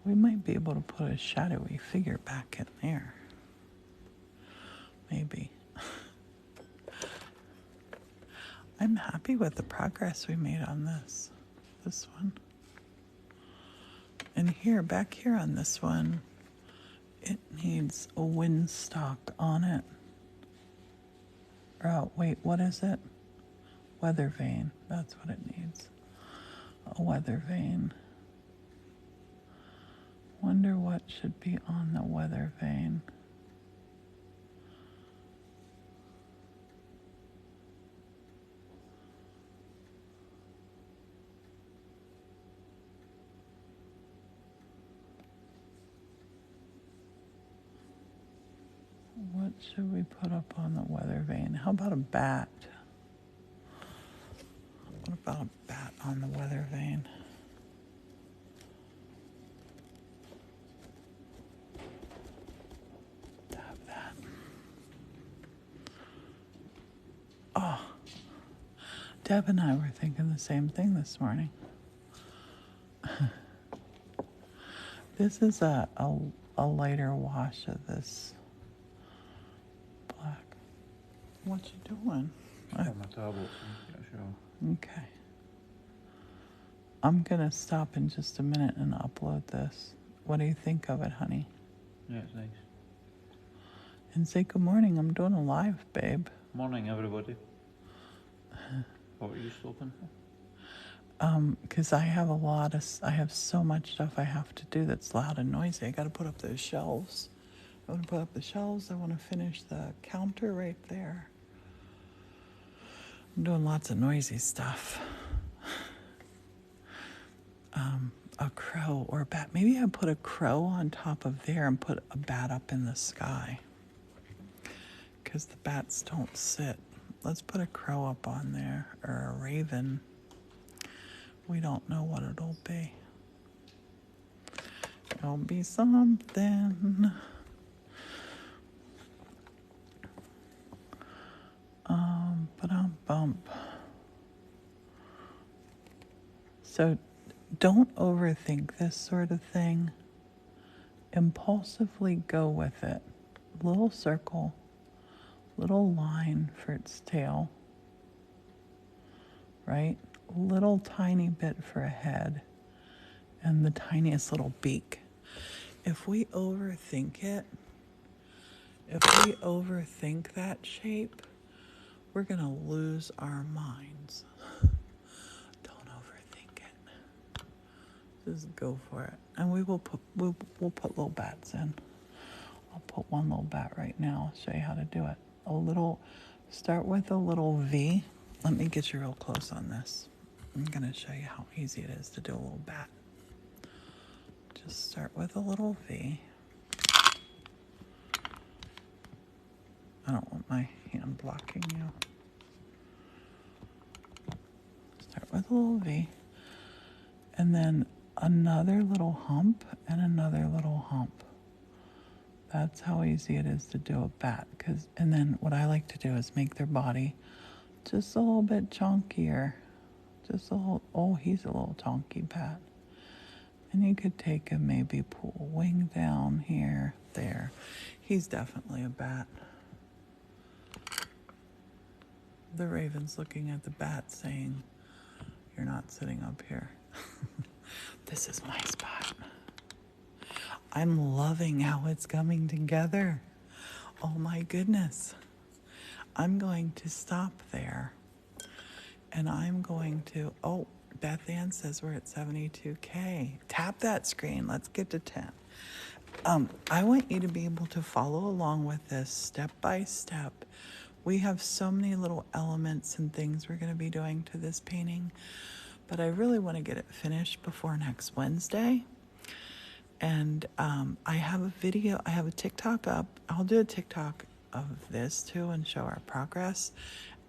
We might be able to put a shadowy figure back in there. Maybe. I'm happy with the progress we made on this one. And here, back here on this one, it needs a windstalk on it. Oh, wait, what is it? Weather vane. That's what it needs. A weather vane. Wonder what should be on the weather vane. What should we put up on the weather vane? How about a bat? What about a bat on the weather vane? Have that. Oh, Deb and I were thinking the same thing this morning. This is a lighter wash of this black. What you doing? On my tablets, yeah, sure. Okay. I'm gonna stop in just a minute and upload this. What do you think of it, honey? Yeah, it's nice. And say good morning. I'm doing a live, babe. Morning, everybody. What were you stopping for? Because I have so much stuff I have to do that's loud and noisy. I got to put up those shelves. I want to put up the shelves. I want to finish the counter right there. I'm doing lots of noisy stuff. A crow or a bat. Maybe I put a crow on top of there and put a bat up in the sky. Because the bats don't sit. Let's put a crow up on there or a raven. We don't know what it'll be. It'll be something. Bump. So don't overthink this sort of thing. Impulsively go with it. Little circle, little line for its tail, right? Little tiny bit for a head, and the tiniest little beak. If we overthink it, if we overthink that shape, we're gonna lose our minds. Don't overthink it. Just go for it. And we'll put little bats in. I'll put one little bat right now. I'll show you how to do it. Start with a little V. Let me get you real close on this. I'm gonna show you how easy it is to do a little bat. Just start with a little V. I don't want my hand blocking you. Start with a little V. And then another little hump and another little hump. That's how easy it is to do a bat. And then what I like to do is make their body just a little bit chunkier. Just a little, oh, he's a little chunky bat. And you could take him, maybe pull a wing down here, there. He's definitely a bat. The raven's looking at the bat saying, you're not sitting up here. This is my spot. I'm loving how it's coming together. Oh my goodness. I'm going to stop there. And I'm going to, oh, Beth Ann says we're at 72K. Tap that screen. Let's get to 10. I want you to be able to follow along with this step by step. We have so many little elements and things we're going to be doing to this painting, but I really want to get it finished before next Wednesday. And I have a video, I have a TikTok up. I'll do a TikTok of this too and show our progress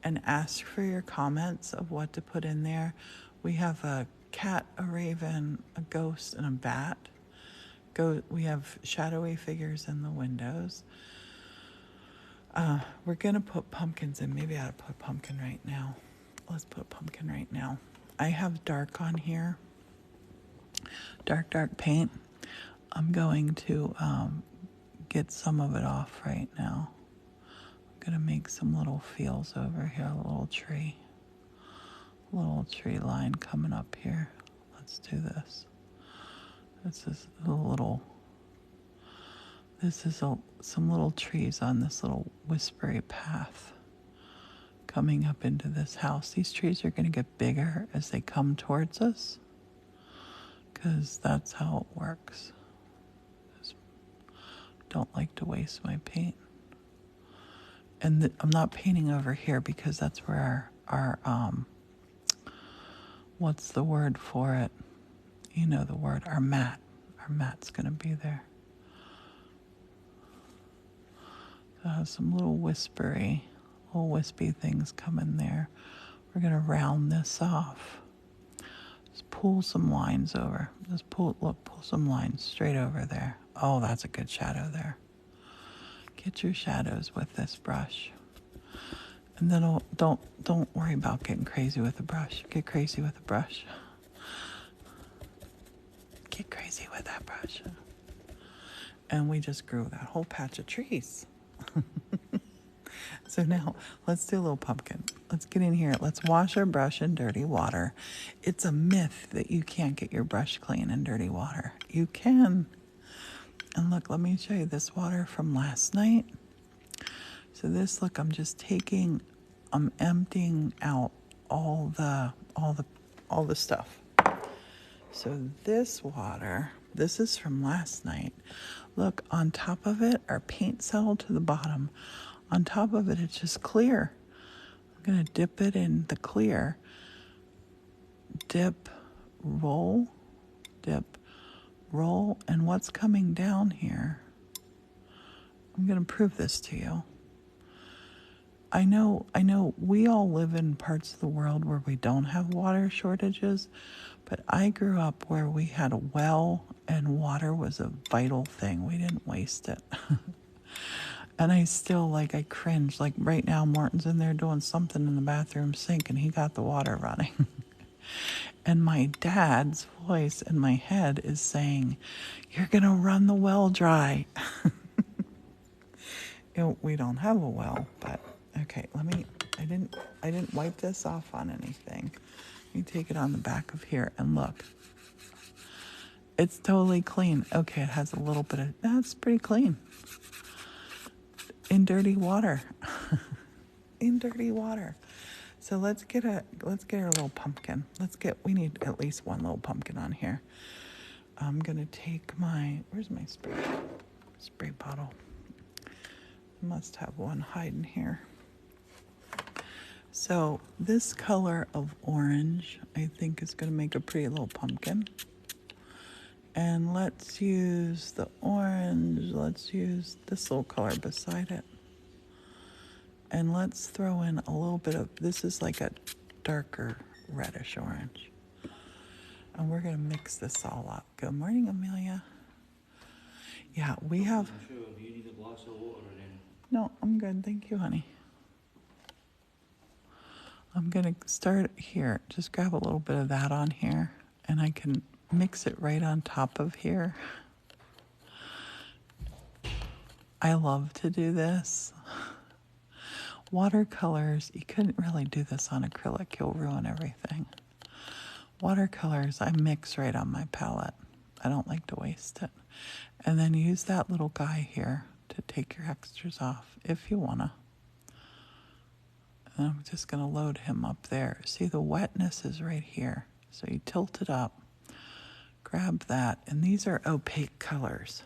and ask for your comments of what to put in there. We have a cat, a raven, a ghost, and a bat. We have shadowy figures in the windows. We're gonna put pumpkins in. Maybe I ought to put a pumpkin right now. Let's put a pumpkin right now. I have dark on here. Dark paint. I'm going to get some of it off right now. I'm going to make some little feels over here, a little tree line coming up here. Let's do this. This is some little trees on this little whispery path coming up into this house. These trees are going to get bigger as they come towards us, because that's how it works. Just don't like to waste my paint. And I'm not painting over here because that's where our what's the word for it? You know the word, our mat. Our mat's going to be there. So some little wispy things come in there. We're going to round this off. Just pull some lines over. Just pull some lines straight over there. Oh, that's a good shadow there. Get your shadows with this brush. And then don't worry about getting crazy with the brush. Get crazy with the brush. Get crazy with that brush. And we just grew that whole patch of trees. So now let's do a little pumpkin. Let's get in here. Let's wash our brush in dirty water. It's a myth that you can't get your brush clean in dirty water. You can. And look, let me show you this water from last night. So this, look, I'm emptying out all the stuff. So this water, this is from last night. Look, on top of it, our paint settled to the bottom. On top of it, it's just clear. I'm going to dip it in the clear. Dip, roll, and what's coming down here, I'm going to prove this to you. I know we all live in parts of the world where we don't have water shortages, but I grew up where we had a well and water was a vital thing. We didn't waste it. And I still, I cringe. Like right now, Martin's in there doing something in the bathroom sink and he got the water running. And my dad's voice in my head is saying, "You're going to run the well dry." We don't have a well, but okay, I didn't wipe this off on anything. Let me take it on the back of here and look. It's totally clean. Okay, it has a little bit of, that's pretty clean. In dirty water. In dirty water. So let's get our little pumpkin. We need at least one little pumpkin on here. I'm gonna take where's my spray bottle? Must have one hiding here. So this color of orange, I think, is gonna make a pretty little pumpkin. And let's use the orange. Let's use this little color beside it. And let's throw in a little bit of, this is like a darker reddish orange. And we're going to mix this all up. Good morning, Amelia. Yeah, we have... Do you need a glass of water then? No, I'm good. Thank you, honey. I'm going to start here. Just grab a little bit of that on here. And I can mix it right on top of here. I love to do this. Watercolors, you couldn't really do this on acrylic. You'll ruin everything. Watercolors, I mix right on my palette. I don't like to waste it. And then use that little guy here to take your extras off if you wanna. And I'm just gonna load him up there. See, the wetness is right here. So you tilt it up, grab that, and these are opaque colors.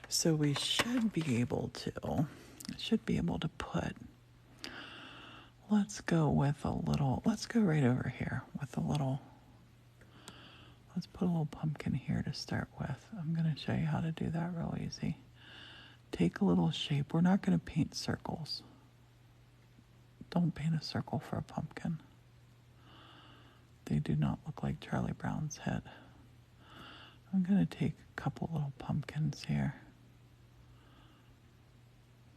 So we should be able to put, let's go right over here with let's put a little pumpkin here to start with. I'm going to show you how to do that real easy. Take a little shape. We're not going to paint circles. Don't paint a circle for a pumpkin. They do not look like Charlie Brown's head. I'm going to take a couple little pumpkins here.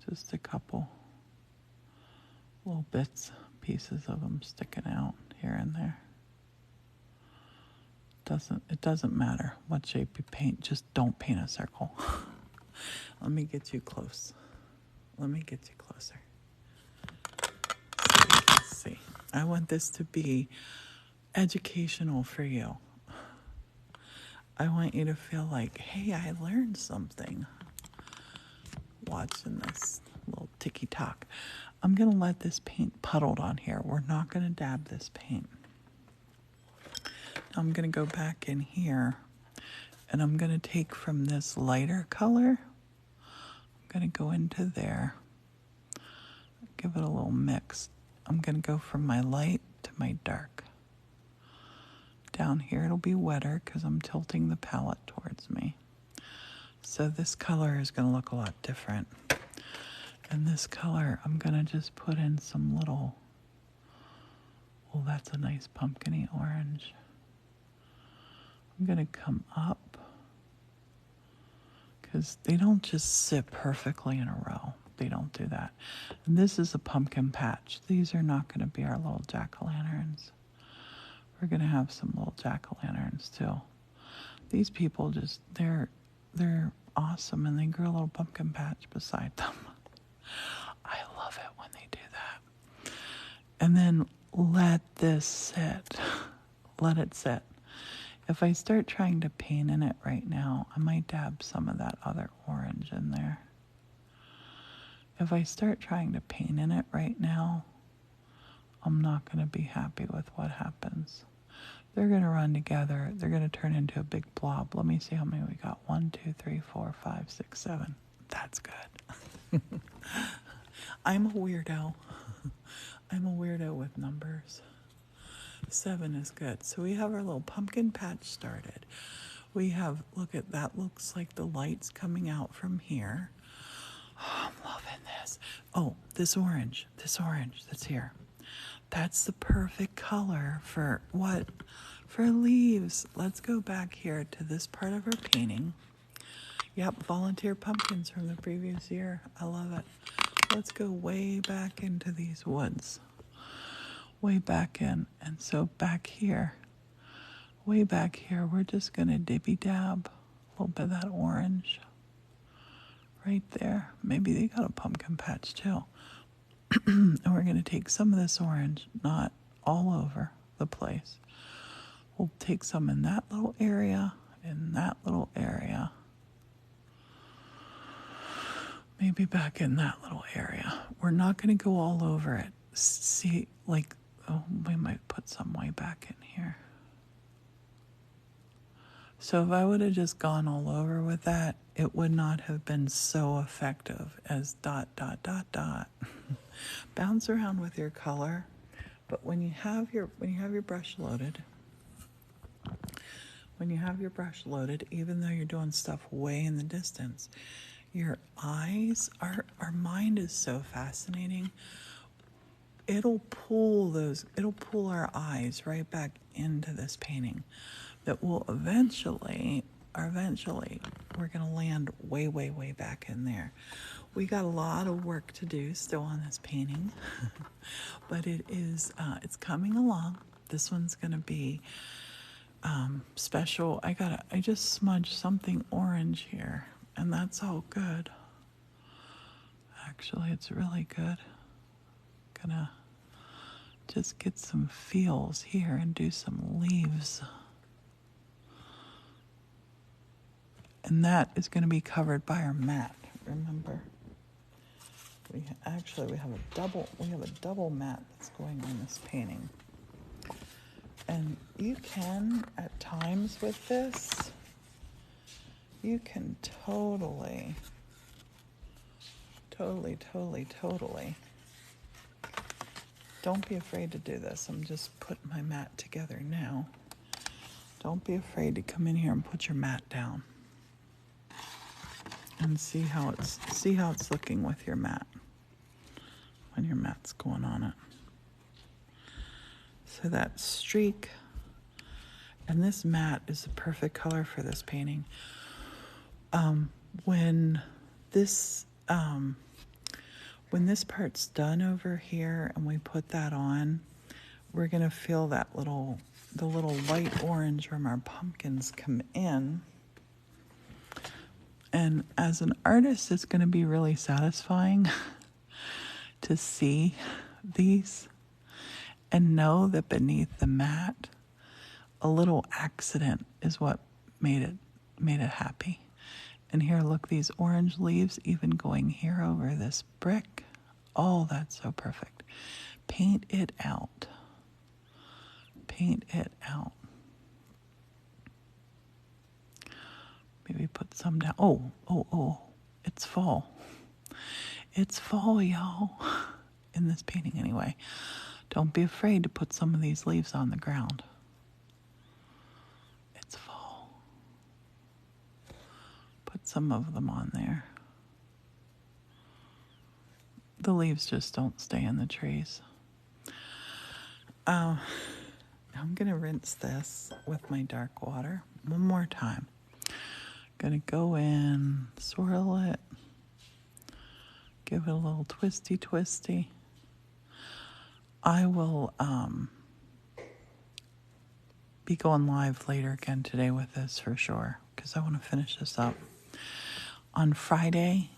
Just a couple little pieces of them sticking out here and there. It doesn't matter what shape you paint, just don't paint a circle. Let me get you close. Let me get you closer. So you can see. I want this to be educational for you. I want you to feel like, hey, I learned something watching this little ticky-tock. I'm going to let this paint puddled on here. We're not going to dab this paint. I'm going to go back in here, and I'm going to take from this lighter color. I'm going to go into there, give it a little mix. I'm going to go from my light to my dark. Down here it'll be wetter because I'm tilting the palette towards me. So this color is going to look a lot different. And this color, I'm going to just put in some little, oh, that's a nice pumpkin-y orange. I'm going to come up because they don't just sit perfectly in a row. They don't do that. And this is a pumpkin patch. These are not going to be our little jack-o'-lanterns. We're going to have some little jack-o'-lanterns too. These people just, they're awesome, and they grow a little pumpkin patch beside them. I love it when they do that. And then let this sit. Let it sit. If I start trying to paint in it right now, I might dab some of that other orange in there. If I start trying to paint in it right now, I'm not going to be happy with what happens. They're going to run together. They're going to turn into a big blob. Let me see how many we got. 1, 2, 3, 4, 5, 6, 7. That's good. I'm a weirdo. I'm a weirdo with numbers. 7 is good. So we have our little pumpkin patch started. We have, look at that, looks like the light's coming out from here. Oh, I'm loving this. Oh, this orange that's here. That's the perfect color for what? For leaves. Let's go back here to this part of our painting. Yep, volunteer pumpkins from the previous year. I love it. Let's go way back into these woods. Way back in. And so back here, way back here, we're just going to dibby dab a little bit of that orange right there. Maybe they got a pumpkin patch too. And we're going to take some of this orange, not all over the place. We'll take some in that little area, maybe back in that little area. We're not going to go all over it. See, like, oh, we might put some way back in here. So if I would have just gone all over with that, it would not have been so effective as ... Bounce around with your color, but when you have your brush loaded, even though you're doing stuff way in the distance, your eyes, our mind is so fascinating. It'll pull our eyes right back into this painting that will eventually, we're going to land way, way, way back in there. We got a lot of work to do still on this painting, but it's coming along. This one's going to be special. I just smudged something orange here, and that's all good. Actually, it's really good. Gonna just get some feels here and do some leaves. And that is going to be covered by our mat, remember? We have a double mat that's going on this painting. And you can, at times with this, you can totally. Don't be afraid to do this. I'm just putting my mat together now. Don't be afraid to come in here and put your mat down. And see how it's looking with your mat when your mat's going on it. So that streak, and this mat is the perfect color for this painting. When this part's done over here and we put that on, we're gonna feel that little the little light orange from our pumpkins come in. And as an artist, it's going to be really satisfying to see these and know that beneath the mat, a little accident is what made it happy. And here, look, these orange leaves even going here over this brick. Oh, that's so perfect. Paint it out. Paint it out. Maybe put some down. Oh, it's fall. It's fall, y'all. In this painting anyway. Don't be afraid to put some of these leaves on the ground. It's fall. Put some of them on there. The leaves just don't stay in the trees. I'm going to rinse this with my dark water one more time. Going to go in, swirl it, give it a little twisty. I will be going live later again today with this for sure, because I want to finish this up. On Saturday,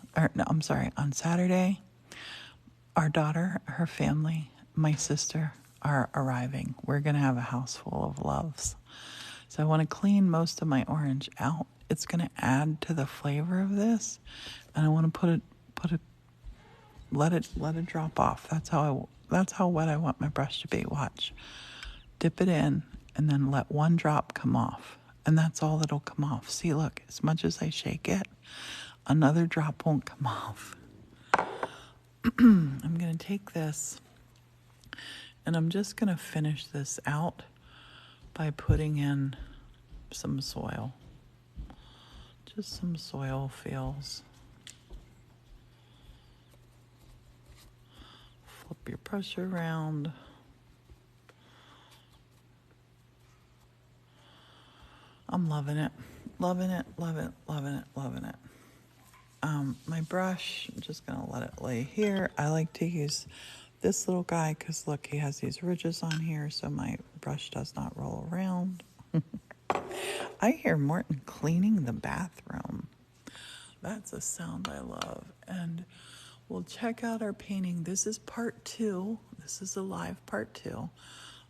our daughter, her family, my sister are arriving. We're going to have a house full of loves. So I want to clean most of my orange out. It's going to add to the flavor of this, and I want to let it drop off. That's how wet I want my brush to be. Watch. Dip it in and then let one drop come off. And that's all that'll come off. See, look, as much as I shake it, another drop won't come off. I'm going to take this and I'm just going to finish this out by putting in some soil. Just some soil feels. Flip your brush around. I'm loving it. Loving it. My brush, I'm just going to let it lay here. I like to use this little guy because, look, he has these ridges on here, so my brush does not roll around. I hear Morton cleaning the bathroom. That's a sound I love. And we'll check out our painting. This is part 2. This is a live part 2.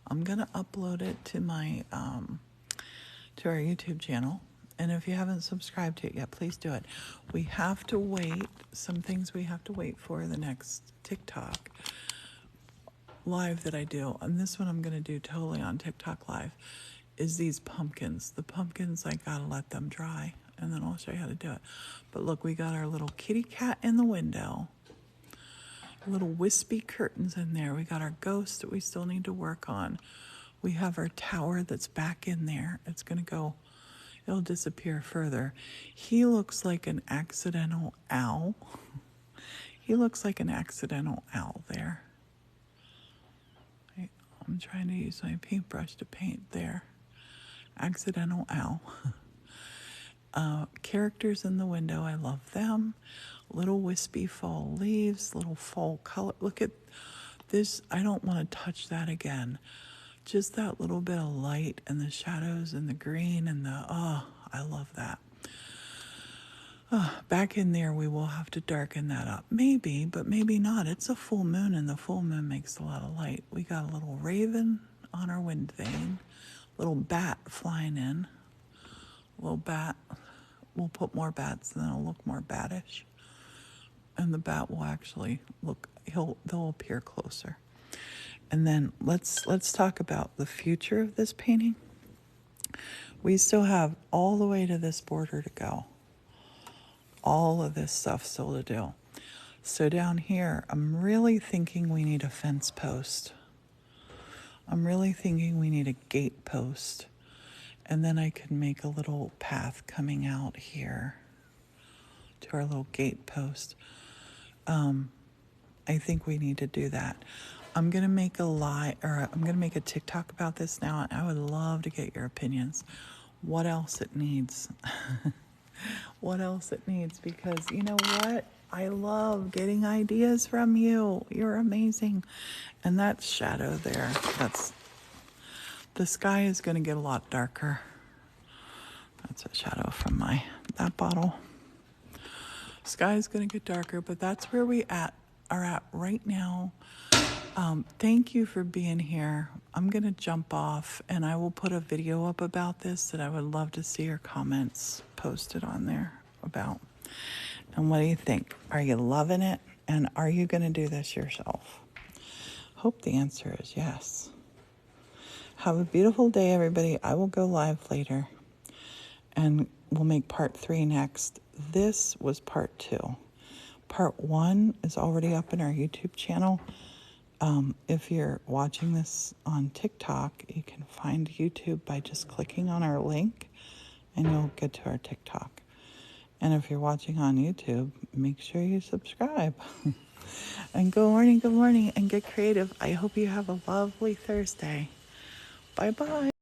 I'm going to upload it to my to our YouTube channel. And if you haven't subscribed to it yet, please do it. We have to wait. Some things we have to wait for the next TikTok live that I do. And this one I'm going to do totally on TikTok live is these pumpkins. The pumpkins, I got to let them dry. And then I'll show you how to do it. But look, we got our little kitty cat in the window. Little wispy curtains in there. We got our ghost that we still need to work on. We have our tower that's back in there. It's going to go, it'll disappear further. He looks like an accidental owl. He looks like an accidental owl there. I'm trying to use my paintbrush to paint there. Accidental owl. Characters in the window, I love them. Little wispy fall leaves, little fall color. Look at this. I don't want to touch that again. Just that little bit of light and the shadows and the green and I love that. Back in there, we will have to darken that up. Maybe, but maybe not. It's a full moon, and the full moon makes a lot of light. We got a little raven on our wind vane, little bat flying in. Little bat. We'll put more bats, and then it'll look more batish. And the bat will actually look, they'll appear closer. And then let's talk about the future of this painting. We still have all the way to this border to go. All of this stuff still to do. So down here, I'm really thinking we need a fence post. I'm really thinking we need a gate post. And then I could make a little path coming out here to our little gate post. I think we need to do that. I'm going to make I'm going to make a TikTok about this now, and I would love to get your opinions. What else it needs? What else it needs? Because you know what? I love getting ideas from you. You're amazing. And that shadow there, the sky is going to get a lot darker. That's a shadow from that bottle. Sky is going to get darker, but that's where we are at right now. Thank you for being here. I'm going to jump off, and I will put a video up about this that I would love to see your comments posted on there about. And what do you think? Are you loving it? And are you going to do this yourself? Hope the answer is yes. Have a beautiful day, everybody. I will go live later, and we'll make part 3 next. This was part 2. Part 1 is already up in our YouTube channel. If you're watching this on TikTok, you can find YouTube by just clicking on our link, and you'll get to our TikTok. And if you're watching on YouTube, make sure you subscribe. And good morning, and get creative. I hope you have a lovely Thursday. Bye-bye.